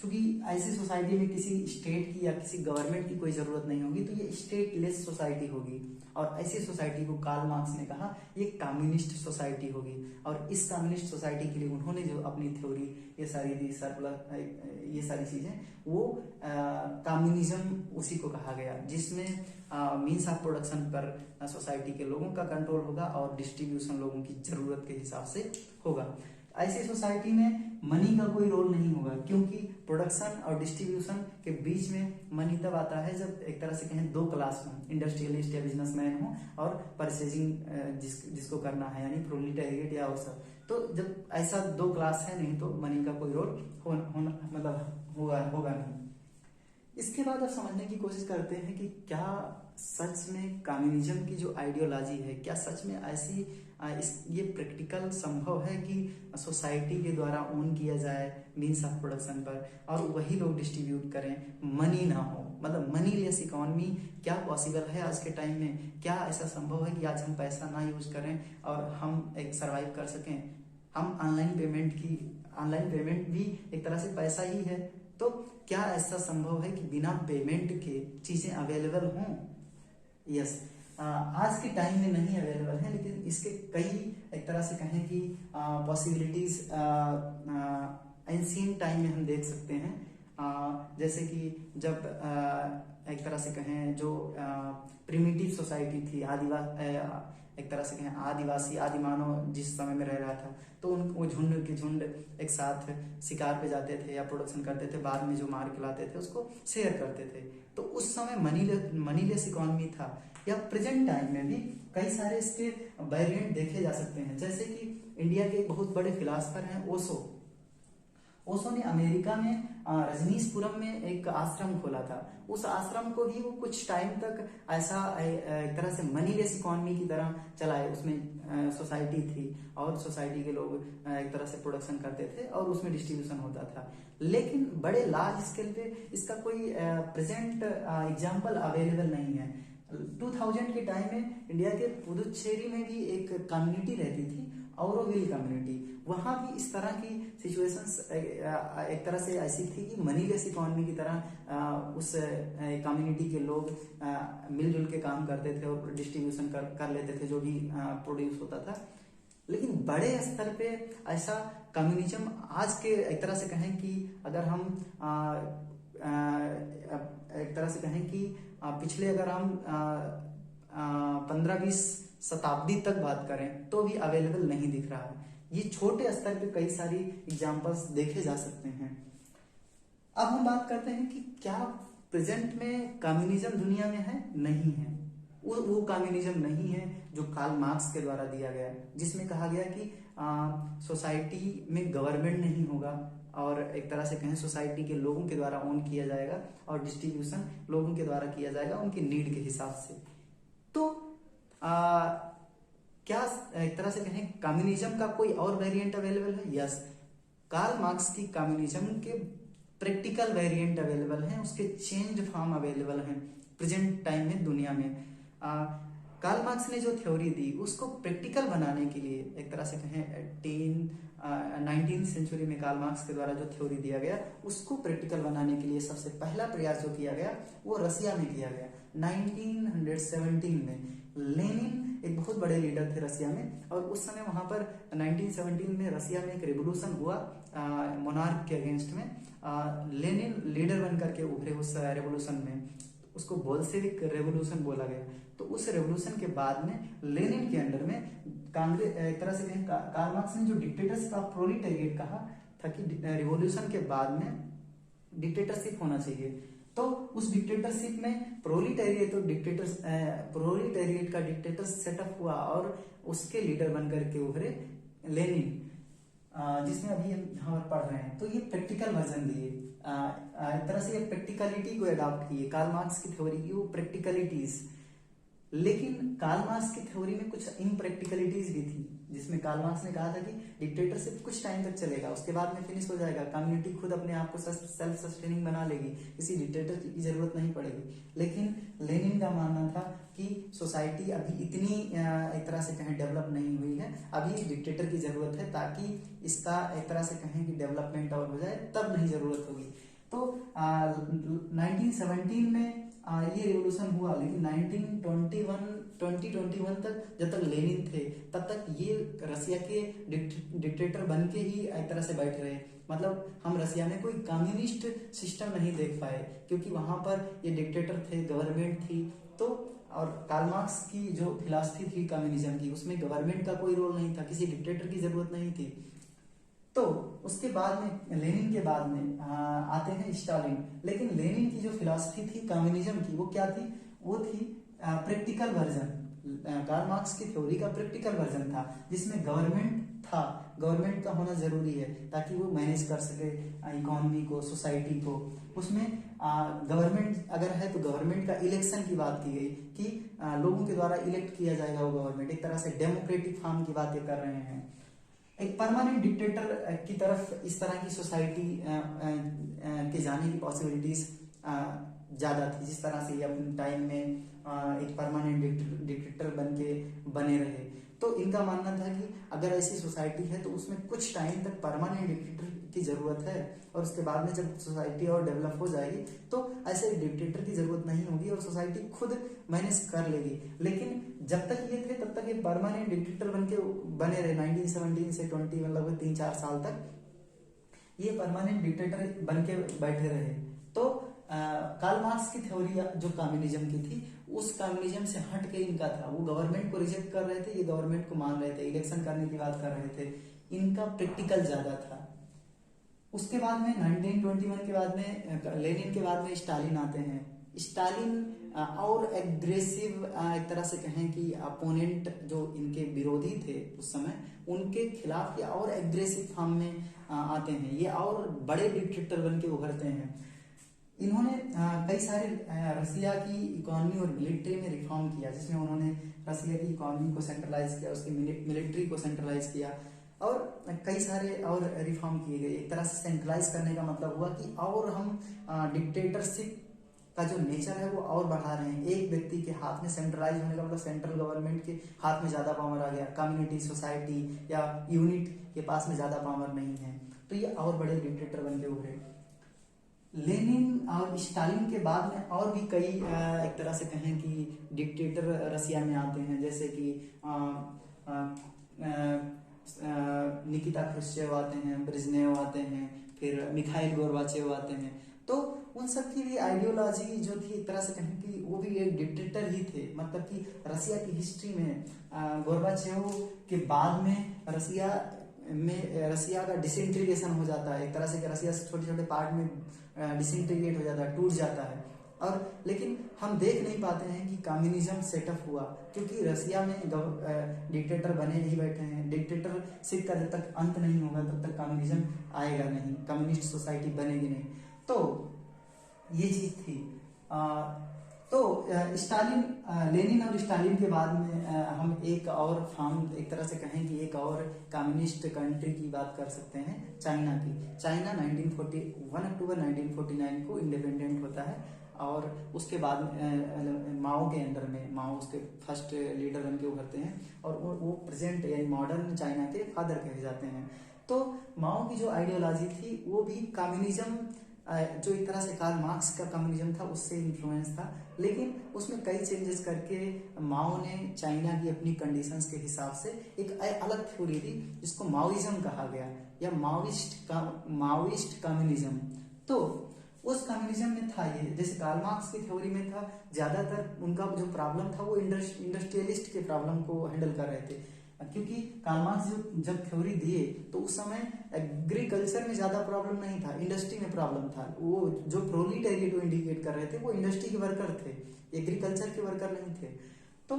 Speaker 1: चूंकि ऐसी सोसाइटी में किसी स्टेट की या किसी गवर्नमेंट की कोई जरूरत नहीं होगी, तो ये स्टेटलेस सोसाइटी होगी और ऐसी सोसाइटी को कार्ल मार्क्स ने कहा ये कम्युनिस्ट सोसाइटी होगी। और इस कम्युनिस्ट सोसाइटी के लिए उन्होंने जो अपनी थ्योरी ये सारी दी, सरप्लस ये सारी चीजें, वो कम्युनिज्म उसी को कहा गया, जिसमें मीन्स ऑफ प्रोडक्शन पर सोसाइटी के लोगों का कंट्रोल होगा और डिस्ट्रीब्यूशन लोगों की जरूरत के हिसाब से होगा। ऐसी सोसाइटी में मनी का कोई रोल नहीं होगा, क्योंकि प्रोडक्शन और डिस्ट्रीब्यूशन के बीच में मनी तब आता है जब एक तरह से कहें दो क्लास हो, इंडस्ट्रियलिस्ट या बिजनेसमैन हो और परचेजिंग जिसको करना है, यानी प्रोलिटेरिएट या और सब। तो जब ऐसा दो क्लास है नहीं तो मनी का कोई रोल मतलब होगा नहीं। इसके बाद अब समझने की कोशिश करते हैं कि क्या सच में कम्युनिज्म की जो आइडियोलॉजी है, क्या सच में ऐसी ये प्रैक्टिकल संभव है कि सोसाइटी के द्वारा ओन किया जाए मीन्स ऑफ प्रोडक्शन पर और वही लोग डिस्ट्रीब्यूट करें, मनी ना हो, मतलब मनी लेस इकोनॉमी क्या पॉसिबल है आज के टाइम में? क्या ऐसा संभव है कि आज हम पैसा ना यूज करें और हम एक सरवाइव कर सकें? हम ऑनलाइन पेमेंट भी एक तरह से पैसा ही है, तो क्या ऐसा संभव है कि बिना पेमेंट के चीजें अवेलेबल हों? यस, आज के टाइम में नहीं अवेलेबल है, लेकिन इसके कई एक तरह से कहें कि पॉसिबिलिटीज एंशिएंट टाइम में हम देख सकते हैं। जैसे कि जब एक तरह से कहें जो प्रिमिटिव सोसाइटी थी, एक तरह से कहें आदिवासी आदिमानव जिस समय में रह रहा था, तो वो झुंड के झुंड एक साथ शिकार पे जाते थे या प्रोडक्शन करते थे, बाद में जो मार के लाते थे उसको शेयर करते थे। तो उस समय मनीलेस इकोनॉमी था। या प्रेजेंट टाइम में भी कई सारे इसके वेरिएंट देखे जा सकते हैं, जैसे कि इंडिया के एक बहुत बड़े फिलासफर हैं ओशो ने अमेरिका में रजनीशपुरम में एक आश्रम खोला था। उस आश्रम को भी वो कुछ टाइम तक ऐसा एक तरह से मनीलेस इकोनॉमी की तरह चलाए। उसमें सोसाइटी थी और सोसाइटी के लोग एक तरह से प्रोडक्शन करते थे और उसमें डिस्ट्रीब्यूशन होता था, लेकिन बड़े लार्ज स्केल पे इसका कोई प्रेजेंट एग्जाम्पल अवेलेबल नहीं है। 2000 के टाइम में इंडिया के पुदुचेरी में भी एक कम्युनिटी रहती थी, औरोविल कम्युनिटी। वहां भी इस तरह की सिचुएशंस एक तरह से ऐसी थी कि मनीलेस इकोनॉमी की तरह उस कम्युनिटी के लोग मिलजुल के काम करते थे और डिस्ट्रीब्यूशन कर लेते थे जो भी प्रोड्यूस होता था। लेकिन बड़े स्तर पे ऐसा कम्युनिज्म आज के एक तरह से कहें कि अगर हम एक तरह से कहें कि पिछले अगर हम 15-20 शताब्दी तक बात करें तो भी अवेलेबल नहीं दिख रहा है। ये छोटे स्तर पे कई सारी एग्जांपल्स देखे जा सकते हैं। अब हम बात करते हैं कि क्या प्रेजेंट में कम्युनिज्म दुनिया में है? नहीं है। वो कम्युनिज्म नहीं है जो कार्ल मार्क्स के द्वारा दिया गया, जिसमें कहा गया कि सोसाइटी में गवर्नमेंट नहीं होगा और एक तरह से कहें सोसाइटी के लोगों के द्वारा ओन किया जाएगा और डिस्ट्रीब्यूशन लोगों के द्वारा किया जाएगा उनकी नीड के हिसाब से। तो क्या एक तरह से कहें कम्युनिज्म का कोई और वेरिएंट अवेलेबल है? यस, कार्ल मार्क्स की कम्युनिज्म के प्रैक्टिकल वेरिएंट अवेलेबल हैं, उसके चेंज्ड फॉर्म अवेलेबल हैं प्रेजेंट टाइम में दुनिया में। कार्ल मार्क्स ने जो थ्योरी दी उसको प्रैक्टिकल बनाने के लिए एक तरह से कहें 19th सेंचुरी में कार्ल मार्क्स के द्वारा जो थ्योरी दिया गया उसको प्रैक्टिकल बनाने के लिए सबसे पहला प्रयास जो किया गया वो रसिया में किया गया 1917 में। लेनिन बहुत बड़े लीडर थे रसिया में। और उस समय वहां पर 1917 में रसिया में एक रेवोल्यूशन हुआ मोनार्क के अगेंस्ट में। लेनिन लीडर बन करके उभरे उस रेवोल्यूशन में, उसको बोल्शेविक रेवोल्यूशन बोला गया। तो उस रेवोल्यूशन के बाद में लेनिन के अंडर में कांग्रेस, एक तरह से कहें कार्ल मार्क्स ने जो डिक्टेटरशिप ऑफ प्रोलेटारिएट कहा था कि रिवॉल्यूशन के बाद में डिक्टेटरशिप होना चाहिए। तो उस डिक्टेटरशिप में प्रोलेटारिएट का डिक्टेटर सेटअप हुआ और उसके लीडर बनकर के उभरे लेनिन, जिसमें अभी हम पढ़ रहे हैं। तो ये प्रैक्टिकल वर्जन दिए, एक तरह से ये प्रैक्टिकलिटी को अडॉप्ट किए, कार्ल मार्क्स की थ्योरी की वो प्रैक्टिकलिटीज। लेकिन कार्ल मार्क्स की थ्योरी में कुछ इम्प्रैक्टिकलिटीज भी थी, जिसमें कार्ल मार्क्स ने कहा था कि डिक्टेटरशिप कुछ टाइम तक चलेगा, उसके बाद में फिनिश हो जाएगा, कम्युनिटी खुद अपने आप को सेल्फ सस्टेनिंग बना लेगी, किसी डिक्टेटर की जरूरत नहीं पड़ेगी। लेकिन लेनिन का मानना था कि सोसाइटी अभी इतनी एक तरह से कहें डेवलप नहीं हुई है, अभी डिक्टेटर की जरूरत है, ताकि इसका एक तरह से कहें कि डेवलपमेंट और हो जाए, तब नहीं जरूरत होगी। तो 1917 में ये रिवोल्यूशन हुआ, लेकिन 2021 तक जब तक लेनिन थे तब तक ये रसिया के डिक्टेटर बन के ही एक तरह से बैठ रहे। मतलब हम रसिया में कोई कम्युनिस्ट सिस्टम नहीं देख पाए, क्योंकि वहां पर ये डिक्टेटर थे, गवर्नमेंट थी। तो और कार्ल मार्क्स की जो फिलॉसफी थी कम्युनिज्म की, उसमें गवर्नमेंट का कोई रोल नहीं था, किसी डिक्टेटर की जरूरत नहीं थी। तो उसके बाद में लेनिन के बाद में आते हैं स्टालिन। लेकिन लेनिन की जो फिलॉसफी थी कम्युनिज्म की, वो क्या थी? वो थी प्रैक्टिकल वर्जन। कार्ल मार्क्स की थ्योरी का प्रैक्टिकल वर्जन था, जिसमें गवर्नमेंट था, गवर्नमेंट का होना जरूरी है ताकि वो मैनेज कर सके इकोनॉमी को, सोसाइटी को। उसमें गवर्नमेंट अगर है तो गवर्नमेंट का इलेक्शन की बात की गई कि लोगों के द्वारा इलेक्ट किया जाएगा वो गवर्नमेंट, एक तरह से डेमोक्रेटिक फॉर्म की बातें कर रहे हैं। एक परमानेंट डिक्टेटर की तरफ इस तरह की सोसाइटी के जाने की पॉसिबिलिटीज ज्यादा थी, जिस तरह से ये अपने टाइम में एक परमानेंट डिक्टेटर बन के बने रहे। तो इनका मानना था कि अगर ऐसी सोसाइटी है तो उसमें कुछ टाइम तक परमानेंट डिक्टेटर की जरूरत है, और उसके बाद में जब सोसाइटी और डेवलप हो जाएगी तो ऐसे डिक्टेटर की जरूरत नहीं होगी और सोसाइटी खुद मैनेज कर लेगी। लेकिन जब तक ये थे तब तक ये परमानेंट डिक्टेटर बने रहे। 1917 से 20 लगभग 3-4 साल तक ये परमानेंट डिक्टेटर बन के बैठे रहे। तो कार्ल मार्क्स की थ्योरी जो कम्युनिज्म की थी, उस कम्युनिज्म से हट के इनका था, वो गवर्नमेंट को रिजेक्ट कर रहे थे, ये गवर्नमेंट को मान रहे थे, इलेक्शन करने की बात कर रहे थे, इनका प्रैक्टिकल ज्यादा था। उसके बाद में 1921 के बाद में लेनिन के बाद में स्टालिन आते हैं। स्टालिन और एग्रेसिव एक तरह से कहें कि अपोनेंट जो इनके विरोधी थे उस समय, उनके खिलाफ ये और एग्रेसिव फॉर्म में आते हैं, ये और बड़े डिक्टेटर बन के उभरते हैं। इन्होंने कई सारे रसिया की इकोनॉमी और मिलिट्री में रिफॉर्म किया, जिसमें उन्होंने रसिया की इकोनॉमी को सेंट्रलाइज किया, उसकी मिलिट्री को सेंट्रलाइज किया, और कई सारे और रिफॉर्म किए गए। एक तरह से सेंट्रलाइज करने का मतलब हुआ कि और हम डिक्टेटरशिप का जो नेचर है वो और बढ़ा रहे हैं। एक व्यक्ति के हाथ में सेंट्रलाइज होने का मतलब सेंट्रल गवर्नमेंट के हाथ में ज्यादा पावर आ गया, कम्युनिटी, सोसाइटी या यूनिट के पास में ज्यादा पावर नहीं है, तो ये और बड़े डिक्टेटर बन के उभरे। लेनिन और स्टालिन के बाद में और भी कई एक तरह से कहें कि डिक्टेटर रसिया में आते हैं, जैसे कि निकिता क्रुश्चेव आते हैं, ब्रेजनेव आते हैं, फिर मिखाइल गोर्बाचेव आते हैं। तो उन सब की भी आइडियोलॉजी जो थी, एक तरह से कहें कि वो भी एक डिक्टेटर ही थे। मतलब कि रसिया की हिस्ट्री में गोर्बाचेव के बाद में रसिया का डिसइंटीग्रेशन हो जाता है, एक तरह से रसिया से छोटे छोटे पार्ट में डिसइंटीग्रेट हो जाता है, टूट जाता है। और लेकिन हम देख नहीं पाते हैं कि कम्युनिज्म सेटअप हुआ, क्योंकि रसिया में डिक्टेटर बने ही बैठे हैं। डिक्टेटरशिप का जब तक अंत नहीं होगा तब तक कम्युनिज्म आएगा नहीं, कम्युनिस्ट सोसाइटी बनेगी नहीं। तो ये चीज थी। तो लेनिन और स्टालिन के बाद में हम एक और फॉर्म, एक तरह से कहें कि एक और कम्युनिस्ट कंट्री की बात कर सकते हैं, चाइना की। चाइना 1 अक्टूबर 1949 को इंडिपेंडेंट होता है, और उसके बाद माओ के अंडर में, माओ उसके फर्स्ट लीडर बन के उभरते हैं, और वो प्रेजेंट यानी मॉडर्न चाइना के फादर कहे जाते हैं। तो माओ की जो आइडियोलॉजी थी वो भी कम्युनिज्म जो एक तरह से कार्ल मार्क्स का कम्युनिज्म था उससे इन्फ्लुएंस था, लेकिन उसमें कई चेंजेस करके माओ ने चाइना की अपनी कंडीशंस के हिसाब से एक अलग थ्योरी दी जिसको माओइज्म कहा गया या माओइस्ट कम्युनिज्म। तो उस कम्युनिज्म में था ये, जैसे कार्ल मार्क्स की थ्योरी में था, ज्यादातर उनका जो प्रॉब्लम था वो इंडस्ट्रियलिस्ट के प्रॉब्लम को हैंडल कर रहे थे, क्योंकि कार्ल मार्क्स जब थ्योरी दिए तो उस समय एग्रीकल्चर में ज्यादा प्रॉब्लम नहीं था, इंडस्ट्री में प्रॉब्लम था। वो जो प्रोलिटेरिएट को इंडिकेट कर रहे थे वो इंडस्ट्री के वर्कर थे, एग्रीकल्चर के वर्कर नहीं थे। तो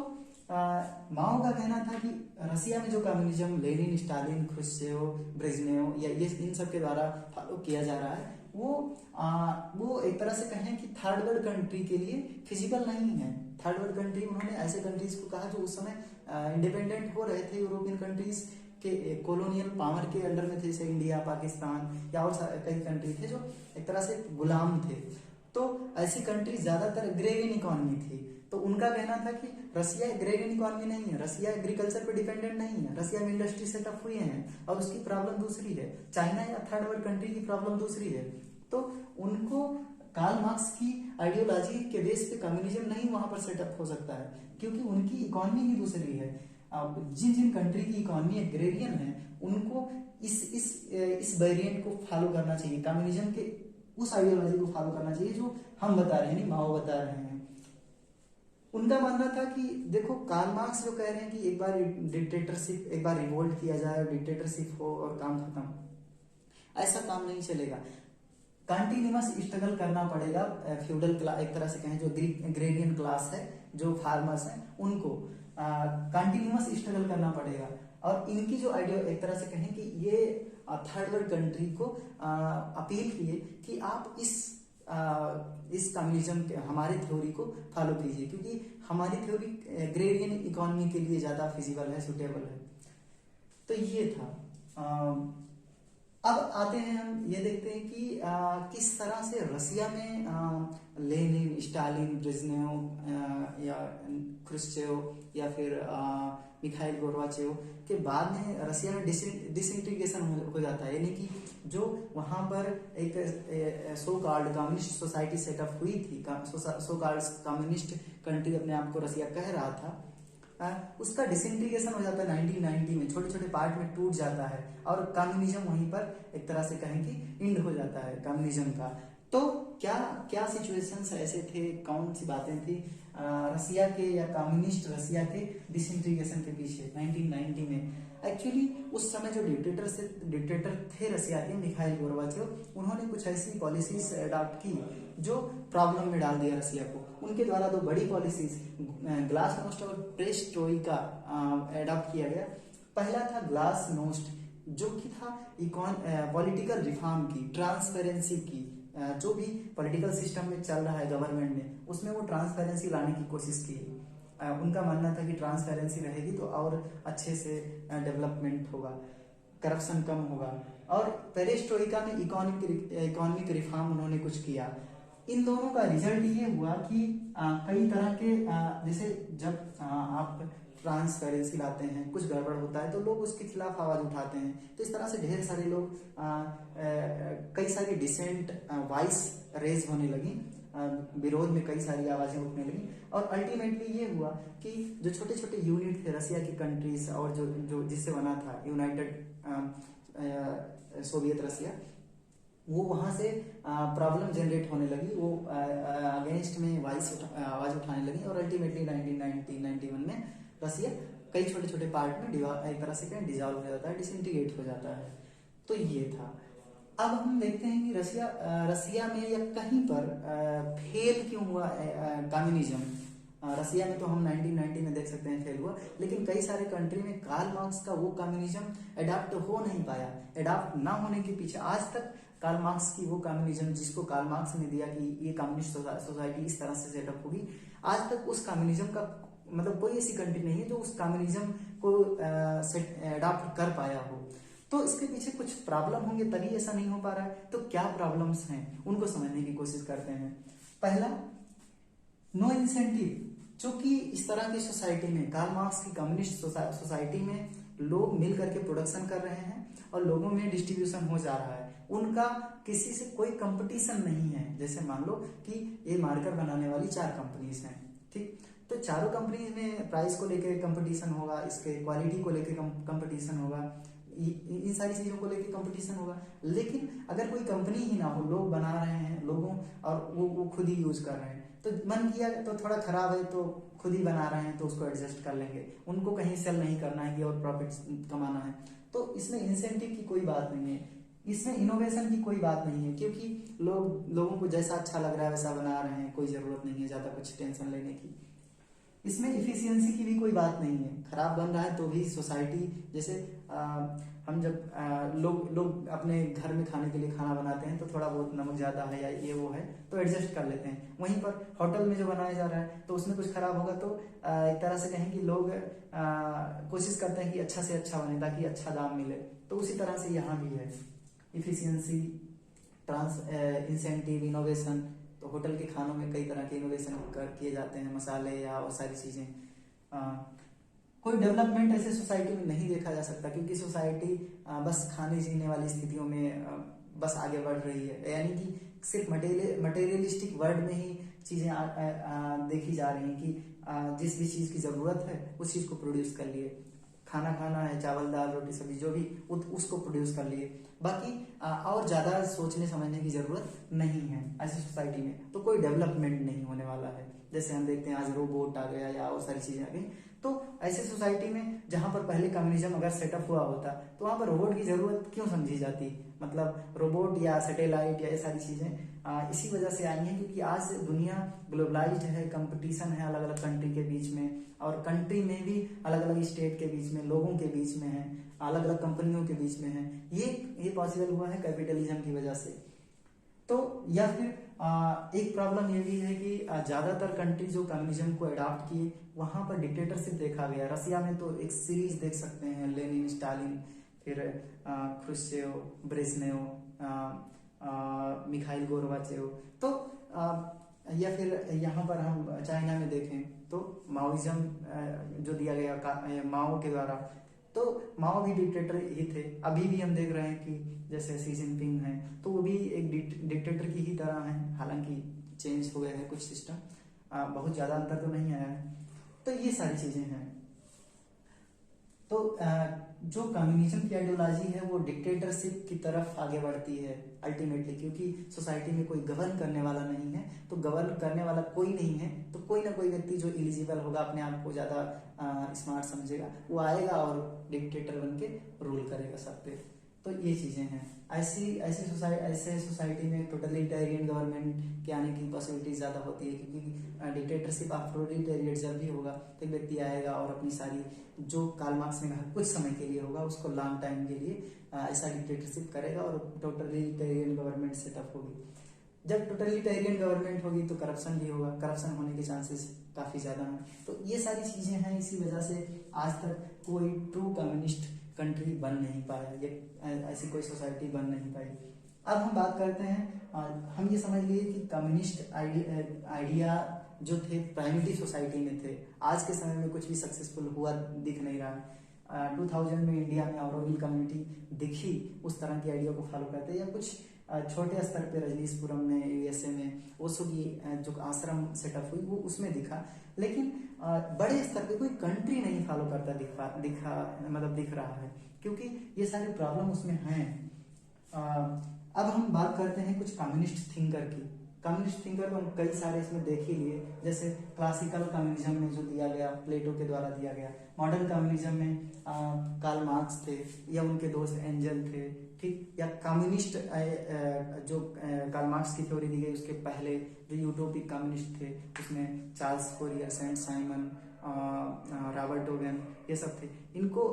Speaker 1: माओ का कहना था कि रसिया में जो communism Lenin, Stalin, Khrushchev, Brezhnev या ये इन सब के द्वारा फॉलो किया जा रहा है वो एक तरह से कहें कि थर्ड वर्ल्ड कंट्री के लिए फिजिबल नहीं है। थर्ड वर्ल्ड कंट्री उन्होंने ऐसे कंट्रीज को कहा जो उस समय इंडिपेंडेंट हो रहे थे, यूरोपियन कंट्रीज के कोलोनियल पावर के अंडर में थे, जैसे इंडिया, पाकिस्तान या और कई कंट्री थे जो एक तरह से गुलाम थे। तो ऐसी कंट्री ज्यादातर एग्रेरियन इकोनॉमी थी। तो उनका कहना था कि रसिया एग्रेरियन इकोनॉमी नहीं है, रसिया एग्रीकल्चर पे डिपेंडेंट नहीं है, रसिया में इंडस्ट्री सेटअप हुए हैं और उसकी प्रॉब्लम दूसरी है। चाइना या थर्ड वर्ल्ड कंट्री की प्रॉब्लम दूसरी है। तो उनको कार्ल मार्क्स की आइडियोलॉजी के बेस पे कम्युनिज्म नहीं वहां पर सेटअप हो सकता है, क्योंकि उनकी इकोनॉमी ही दूसरी है। जिन जिन कंट्री की इकोनॉमी एग्रेरियन है उनको इस वेरिएंट को फॉलो करना चाहिए, कम्युनिज्म के उस आइडियोलॉजी को फॉलो करना चाहिए जो हम बता रहे हैं, माओ बता रहे हैं। उनका मानना था कि देखो, कार्ल मार्क्स जो कह रहे हैं कि एक बार डिक्टेटरशिप, एक बार रिवोल्ट किया जाए और डिक्टेटरशिप हो और काम खत्म, ऐसा काम नहीं चलेगा। कंटिन्यूअस स्ट्रगल करना पड़ेगा। फ्यूडल क्लास, एक तरह से कहें जो एग्रेरियन क्लास है, जो फार्मर्स हैं, उनको कंटिन्यूअस स्ट्रगल करना पड़ेगा। और इनकी जो आइडिया, एक तरह से कहें कि ये थर्ड वर्ल्ड कंट्री को अपील किए कि आप इस कम्युनिज्म के हमारे थ्योरी को फॉलो कीजिए, क्योंकि हमारी थ्योरी एग्रेरियन इकोनॉमी के लिए ज्यादा फिजिबल है, सुटेबल है। तो ये था। अब आते हैं, हम ये देखते हैं कि किस तरह से रसिया में लेनिन, स्टालिन, ब्रेजनेव या ख्रुश्चेव या फिर मिखाइल गोर्बाचेव के बाद में रसिया में डिसइंटीग्रेशन हो जाता है, यानी कि जो वहां पर एक so called communist society setup हुई थी, सो कॉल्ड कम्युनिस्ट कंट्री अपने आप को रसिया कह रहा था, उसका डिसइंटीग्रेशन हो जाता है 1990 में, छोटे छोटे पार्ट में टूट जाता है और कम्युनिज्म वहीं पर एक तरह से कहें कि इंड हो जाता है कम्युनिज्म का। तो क्या क्या सिचुएशंस ऐसे थे, कौन सी बातें थी रसिया के या कम्युनिस्ट रसिया के डिसइंटीग्रेशन के पीछे 1990 में? एक्चुअली उस समय जो डिक्टेटर थे रसिया के, मिखाइल गोर्बाचेव, उन्होंने कुछ ऐसी पॉलिसीज अडॉप्ट की जो प्रॉब्लम में डाल दिया रसिया को। उनके द्वारा दो बड़ी पॉलिसीज, ग्लासनोस्ट और पेरेस्ट्रोइका अडॉप्ट किया गया। पहला था ग्लासनोस्ट, जो कि था पॉलिटिकल रिफॉर्म की, ट्रांसपेरेंसी की, जो भी पॉलिटिकल सिस्टम में चल रहा है गवर्नमेंट में, उसमें वो ट्रांसपेरेंसी लाने की कोशिश की। उनका मानना था कि ट्रांसपेरेंसी रहेगी तो और अच्छे से डेवलपमेंट होगा, करप्शन कम होगा। और पेरेस्ट्रोइका में इकोनॉमिक रिफॉर्म उन्होंने कुछ किया। इन दोनों का रिजल्ट ये हुआ कि कई तरह के जैसे जब आप ट्रांसपेरेंसी लाते हैं, कुछ गड़बड़ होता है तो लोग उसके खिलाफ आवाज उठाते हैं। तो इस तरह से ढेर सारे लोग कई सारी डिसेंट वॉइस रेज होने लगी, विरोध में कई सारी आवाजें उठने लगी। और अल्टीमेटली ये हुआ कि जो छोटे छोटे यूनिट थे रसिया की कंट्रीज और जो जिससे बना था यूनाइटेड सोवियत रसिया, वो वहां से प्रॉब्लम जनरेट होने लगी, वो अगेंस्ट में आवाज उठाने लगी। और अल्टीमेटली 1991 में रसिया कई छोटे छोटे पार्ट में एक तरह से डिसॉल्व हो जाता है, डिसइंटीग्रेट हो जाता है। तो ये था। अब हम देखते हैं कि रसिया में या कहीं पर फेल क्यों हुआ कम्युनिज्म। रसिया में तो हम 1990 में देख सकते हैं फेल हुआ, लेकिन कई सारे कंट्री में कार्ल मार्क्स का वो कम्युनिज्म अडॉप्ट हो नहीं पाया। अडॉप्ट ना होने के पीछे आज तक कार्ल मार्क्स की वो कम्युनिज्म जिसको कार्ल मार्क्स ने दिया कि ये कम्युनिस्ट सोसाइटी इस तरह से सेटअप होगी, आज तक उस कम्युनिज्म का मतलब कोई ऐसी कंट्री नहीं है जो उस कम्युनिज्म को अडॉप्ट कर पाया हो। तो इसके पीछे कुछ प्रॉब्लम होंगे तभी ऐसा नहीं हो पा रहा है। तो क्या प्रॉब्लम्स हैं उनको समझने की कोशिश करते हैं। पहला, नो इंसेंटिव, जो कि इस तरह की सोसाइटी में, कार्ल मार्क्स की कम्युनिस्ट सोसाइटी में लोग मिल करके प्रोडक्शन कर रहे हैं और लोगों में डिस्ट्रीब्यूशन हो जा रहा है, उनका किसी से कोई कंपटीशन नहीं है। जैसे मान लो कि ये मार्कर बनाने वाली 4 कंपनीज हैं, ठीक, तो चारों कंपनीज में प्राइस को लेकर कंपटीशन होगा, इसके क्वालिटी को लेकर कंपटीशन होगा, इन सारी चीजों को लेकर कंपटीशन होगा। लेकिन अगर कोई कंपनी ही ना हो, लोग बना रहे हैं लोगों और वो खुद ही यूज कर रहे हैं, तो मन किया तो थोड़ा खराब है तो खुद ही बना रहे हैं तो उसको एडजस्ट कर लेंगे, उनको कहीं सेल नहीं करना है कि और प्रॉफिट कमाना है, तो इसमें इंसेंटिव की कोई बात नहीं है, इसमें इनोवेशन की कोई बात नहीं है, क्योंकि लोगों को जैसा अच्छा लग रहा है वैसा बना रहे हैं, कोई जरूरत नहीं है ज्यादा कुछ टेंशन लेने की। इसमें इफिशियंसी की भी कोई बात नहीं है, खराब बन रहा है तो भी सोसाइटी, जैसे हम जब लोग अपने घर में खाने के लिए खाना बनाते हैं तो थोड़ा बहुत नमक ज्यादा है या ये वो है तो एडजस्ट कर लेते हैं, वहीं पर होटल में जो बनाया जा रहा है तो उसमें कुछ खराब होगा तो एक तरह से कहें कि लोग कोशिश करते हैं कि अच्छा से अच्छा बने ताकि अच्छा दाम मिले, तो उसी तरह से यहाँ भी है इफिशियंसी, इंसेंटिव, इनोवेशन। तो होटल के खानों में कई तरह के इनोवेशन किए जाते हैं, मसाले या और सारी चीजें। कोई डेवलपमेंट ऐसे सोसाइटी में नहीं देखा जा सकता, क्योंकि सोसाइटी बस खाने जीने वाली स्थितियों में बस आगे बढ़ रही है, यानी कि सिर्फ मटेरियलिस्टिक वर्ल्ड में ही चीजें देखी जा रही हैं कि जिस भी चीज की जरूरत है उस चीज को प्रोड्यूस कर लिए, खाना खाना है, चावल दाल रोटी सब्जी जो भी उसको प्रोड्यूस कर लिए, बाकी और ज्यादा सोचने समझने की जरूरत नहीं है ऐसी सोसाइटी में, तो कोई डेवलपमेंट नहीं होने वाला है। जैसे हम देखते हैं आज रोबोट आ गया या और सारी चीजें आ गई, तो ऐसे सोसाइटी में जहां पर पहले कम्युनिज्म अगर सेटअप हुआ होता तो वहां पर रोबोट की जरूरत क्यों समझी जाती, मतलब रोबोट या सैटेलाइट या ये सारी चीजें इसी वजह से आई हैं क्योंकि आज दुनिया ग्लोबलाइज्ड है, कंपटीशन है अलग अलग कंट्री के बीच में, और कंट्री में भी अलग अलग स्टेट के बीच में, लोगों के बीच में है, अलग अलग कंपनियों के बीच में है। ये पॉसिबल हुआ है कैपिटलिज्म की वजह से। तो या फिर एक प्रॉब्लम ये भी है कि ज्यादातर कंट्री जो कम्युनिज्म को अडॉप्ट किए वहां पर डिक्टेटरशिप देखा गया। रसिया में तो एक सीरीज देख सकते हैं, लेनिन, स्टालिन, फिर ख्रुश्चेव, ब्रेजनेव, मिखाइल गोर्बाचेव, तो या फिर यहाँ पर हम चाइना में देखें तो माओइज्म जो दिया गया माओ के द्वारा, तो माओ भी डिक्टेटर ही थे। अभी भी हम देख रहे हैं कि जैसे शी जिनपिंग है तो वो भी एक डिक्टेटर की ही तरह है, हालांकि चेंज हो गया है कुछ सिस्टम, बहुत ज्यादा अंतर तो नहीं आया है। तो ये सारी चीजें हैं। तो जो कम्युनिज्म की आइडियोलॉजी है वो डिक्टेटरशिप की तरफ आगे बढ़ती है अल्टीमेटली, क्योंकि सोसाइटी में कोई गवर्न करने वाला नहीं है, तो गवर्न करने वाला कोई नहीं है तो कोई ना कोई व्यक्ति जो एलिजिबल होगा, अपने आप को ज्यादा स्मार्ट समझेगा, वो आएगा और डिक्टेटर बन के रूल करेगा सब पे। तो ये चीजें हैं। ऐसे सोसाइटी में टोटलिटेरियन गवर्नमेंट के आने की पॉसिबिलिटी ज्यादा होती है, क्योंकि डिक्टेटरशिप अथॉरिटेरियन जब भी होगा तो एक व्यक्ति आएगा और अपनी सारी जो कार्ल मार्क्स ने कहा कुछ समय के लिए होगा, उसको लॉन्ग टाइम के लिए ऐसा डिक्टेटरशिप करेगा और टोटलिटेरियन गवर्नमेंट सेटअप होगी। जब टोटलिटेरियन गवर्नमेंट होगी तो करप्शन भी होगा, करप्शन होने के चांसेस काफी ज्यादा हैं। तो ये सारी चीजें हैं, इसी वजह से आज तक कोई ट्रू कम्युनिस्ट कंट्री बन नहीं पाया, ये ऐसी कोई सोसाइटी बन नहीं पाई। अब हम बात करते हैं, हम ये समझ लिए कि कम्युनिस्ट आइडिया जो थे प्राइमिटिव सोसाइटी में थे, आज के समय में कुछ भी सक्सेसफुल हुआ दिख नहीं रहा। 2000 में इंडिया में ऑरोविल कम्युनिटी दिखी उस तरह की आइडिया को फॉलो करते, या कुछ छोटे स्तर पे रजनीशपुरम में, यूएसए में ओशो की जो आश्रम सेटअप हुई वो उसमें दिखा, लेकिन बड़े स्तर पे कोई कंट्री नहीं फॉलो करता दिख रहा है, क्योंकि ये सारी प्रॉब्लम उसमें हैं। अब हम बात करते हैं कुछ कम्युनिस्ट थिंकर की। कम्युनिस्ट थिंकर को हम कई सारे इसमें देख ही लिए, जैसे क्लासिकल कम्युनिज्म में जो दिया गया प्लेटो के द्वारा दिया गया, मॉडर्न कम्युनिज्म में कार्ल मार्क्स थे या उनके दोस्त एंजल थे, ठीक, या कम्युनिस्ट जो कार्ल मार्क्स की थ्योरी दी गई उसके पहले जो यूटोपिक कम्युनिस्ट थे उसमें Charles Fourier, Saint Simon, Robert Owen, ये सब थे। इनको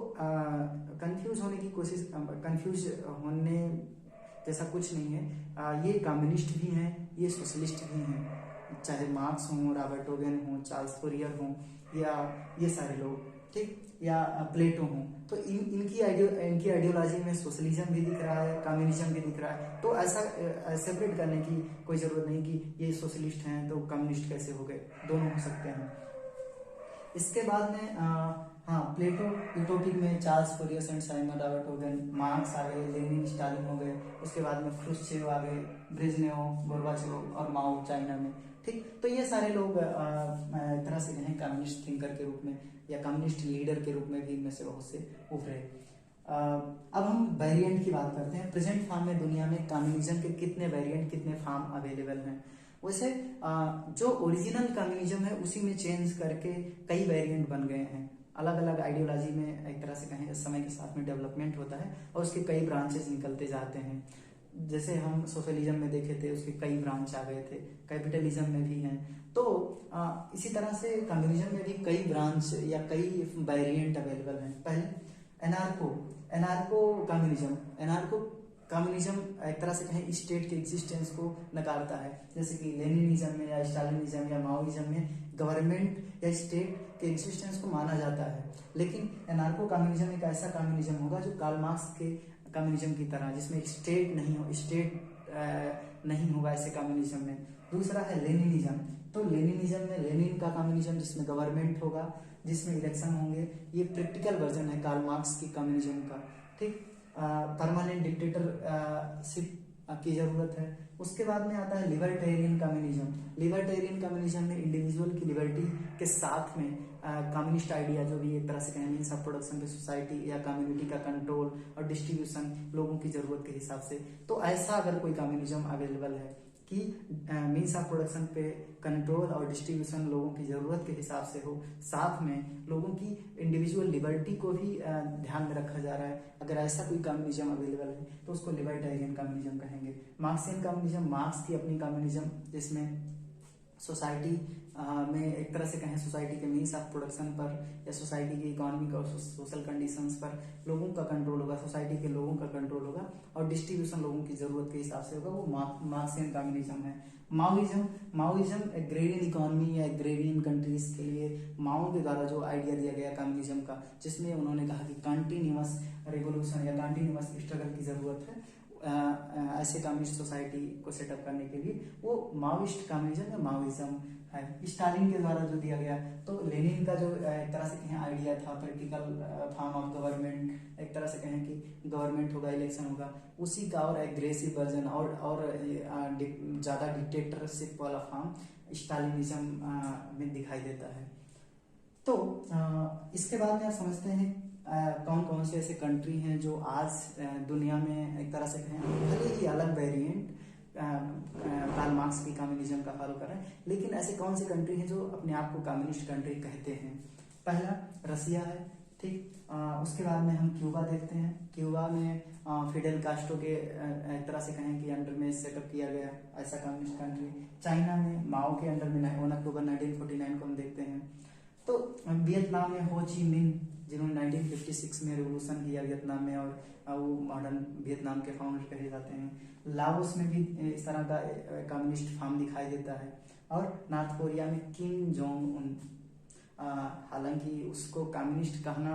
Speaker 1: कंफ्यूज होने जैसा कुछ नहीं है, ये कम्युनिस्ट भी हैं, ये सोशलिस्ट भी हैं, चाहे मार्क्स हों, रॉबर्ट ओवेन हों, चार्ल्स फोरियर हों, या ये सारे लोग, ठीक, या प्लेटो हों। तो इनकी आइडियोलॉजी में सोशलिज्म भी दिख रहा है, कम्युनिज्म भी दिख रहा है। तो ऐसा सेपरेट करने की कोई जरूरत नहीं कि ये सोशलिस्ट हैं तो कम्युनिस्ट कैसे हो गए, दोनों हो सकते हैं। इसके बाद में हाँ, प्लेटो यूटोपिक में चार्ल्स फोरियस एंड साइमन रॉबर्ट हो गए, मार्क्स आ गए, लेनिन स्टालिन हो गए, उसके बाद में ख्रुश्चेव आ गए, ब्रेजनेव, गोर्बाचेव और माओ चाइना में। ठीक, तो ये सारे लोग एक तरह से कहें कम्युनिस्ट थिंकर के रूप में या कम्युनिस्ट लीडर के रूप में भी इनमें से बहुत से उभरे। अब हम वेरिएंट की बात करते हैं। प्रेजेंट फॉर्म में दुनिया में कम्युनिज्म के कितने वेरिएंट, कितने फॉर्म अवेलेबल हैं। वैसे जो ओरिजिनल कम्युनिज्म है उसी में चेंज करके कई वेरिएंट बन गए हैं। अलग अलग आइडियोलॉजी में एक तरह से कहें समय के साथ में डेवलपमेंट होता है और उसके कई ब्रांचेस निकलते जाते हैं। जैसे हम सोशलिज्म में देखे थे, उसके कई ब्रांच आ गए थे, कैपिटलिज्म में भी हैं। तो इसी तरह से कम्युनिज्म में भी कई ब्रांच या कई वेरिएंट अवेलेबल हैं। पहले एनार्को कम्युनिज्म एक तरह से कहें स्टेट के एग्जिस्टेंस को नकारता है। जैसे कि लेनिनिज्म में या स्टालिनिज्म या माओइज्म में गवर्नमेंट या स्टेट के एग्जिस्टेंस को माना जाता है, लेकिन एनार्को कम्युनिज्म एक ऐसा कम्युनिज्म होगा जो कार्ल मार्क्स के कम्युनिज्म की तरह, जिसमें स्टेट नहीं होगा ऐसे कम्युनिज्म में। दूसरा है लेनिनिज्म। तो लेनिनिज्म में लेनिन का कम्युनिज्म जिसमें गवर्नमेंट होगा, जिसमें इलेक्शन होंगे, ये प्रैक्टिकल वर्जन है कार्ल मार्क्स की कम्युनिज्म का। ठीक, परमानेंट डिक्टेटरशिप की जरूरत है। उसके बाद में आता है लिबर्टेरियन कम्युनिज्म में इंडिविजुअल की लिबर्टी के साथ में कम्युनिस्ट आइडिया जो भी एक तरह से कहें मीन्स ऑफ प्रोडक्शन पे सोसाइटी या कम्युनिटी का कंट्रोल और डिस्ट्रीब्यूशन लोगों की जरूरत के हिसाब से। तो ऐसा अगर कोई कम्युनिज्म अवेलेबल है कि मीन्स ऑफ प्रोडक्शन पे कंट्रोल और डिस्ट्रीब्यूशन लोगों की जरूरत के हिसाब से हो, साथ में लोगों की इंडिविजुअल लिबर्टी को भी ध्यान में रखा जा रहा है, अगर ऐसा कोई कम्युनिज्म अवेलेबल है तो उसको लिबर्टेरियन कम्युनिज्म कहेंगे। मार्क्सियन कम्युनिज्म, मार्क्स की अपनी कम्युनिज्म, जिसमें सोसाइटी में एक तरह से कहें सोसाइटी के मीन्स ऑफ प्रोडक्शन पर या सोसाइटी की इकोनॉमिक और सोशल कंडीशंस पर लोगों का कंट्रोल होगा, सोसाइटी के लोगों का कंट्रोल होगा और डिस्ट्रीब्यूशन लोगों की जरूरत के हिसाब से होगा, वो मार्क्सियन कम्युनिज्म है। माओइज्म एग्रेरियन इकोनॉमी या एग्रेरियन कंट्रीज के लिए माओ के द्वारा जो आइडिया दिया गया कम्युनिज्म का, जिसमें उन्होंने कहा कि कंटिन्यूअस रेवोल्यूशन या कंटिन्यूअस स्ट्रगल की जरूरत है ऐसे कम्युनिस्ट सोसाइटी को सेटअप करने के लिए, वो माओइस्ट कम्युनिज्म या माओइज्म है। स्टालिन के द्वारा जो दिया गया, तो लेनिन का जो एक तरह से कहें आइडिया था प्रैक्टिकल फॉर्म ऑफ गवर्नमेंट, एक तरह से कहें कि गवर्नमेंट होगा, इलेक्शन होगा, उसी का और एग्रेसिव वर्जन और ज्यादा डिक्टेटरशिप वाला फॉर्म स्टालिनिज्म में दिखाई देता है। तो इसके बाद में आप समझते हैं कौन कौन से ऐसे कंट्री हैं जो आज दुनिया में एक तरह से कहें भले ही अलग वेरिएंट कार्ल मार्क्स की कम्युनिज्म का फॉलो कर रहे हैं, लेकिन ऐसे कौन से कंट्री हैं जो अपने आप को कम्युनिस्ट कंट्री कहते हैं। पहला रसिया है। ठीक, उसके बाद में हम क्यूबा देखते हैं। क्यूबा में फिडेल कास्ट्रो के एक तरह से कहें कि अंडर में सेटअप किया गया ऐसा कम्युनिस्ट कंट्री। चाइना में माओ के अंडर में 1 अक्टूबर 1949 को हम देखते हैं। तो वियतनाम में हो ची मिन, जिन्होंने 1956 में रिवोल्यूशन किया वियतनाम में और वो मॉडर्न वियतनाम के फाउंडर कहे जाते हैं। लाओस में भी इस तरह का कम्युनिस्ट फॉर्म दिखाई देता है। और नॉर्थ कोरिया में किम जोंग उन, हालांकि उसको कम्युनिस्ट कहना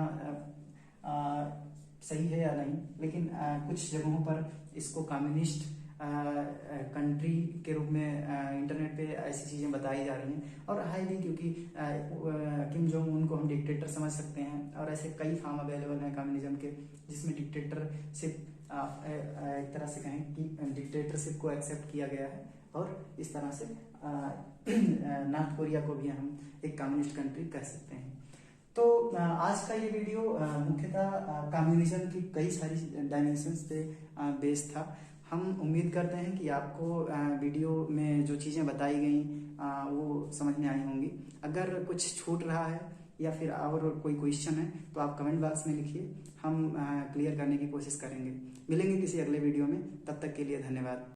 Speaker 1: सही है या नहीं, लेकिन कुछ जगहों पर इसको कम्युनिस्ट कंट्री के रूप में इंटरनेट पे ऐसी चीजें बताई जा रही हैं और है भी, क्योंकि किम जोंग उन को हम डिक्टेटर समझ सकते हैं और ऐसे कई फॉर्म अवेलेबल हैं कम्युनिज्म के, जिसमें डिक्टेटरशिप एक तरह से कहें कि डिक्टेटरशिप को एक्सेप्ट किया गया है और इस तरह से नॉर्थ कोरिया को भी हम एक कम्युनिस्ट कंट्री कह सकते हैं। तो आज का ये वीडियो मुख्यतः कम्युनिज्म की कई सारी डायमेंशंस पे बेस्ड था। हम उम्मीद करते हैं कि आपको वीडियो में जो चीज़ें बताई गई वो समझ में आई होंगी। अगर कुछ छूट रहा है या फिर और कोई क्वेश्चन है तो आप कमेंट बॉक्स में लिखिए, हम क्लियर करने की कोशिश करेंगे। मिलेंगे किसी अगले वीडियो में, तब तक के लिए धन्यवाद।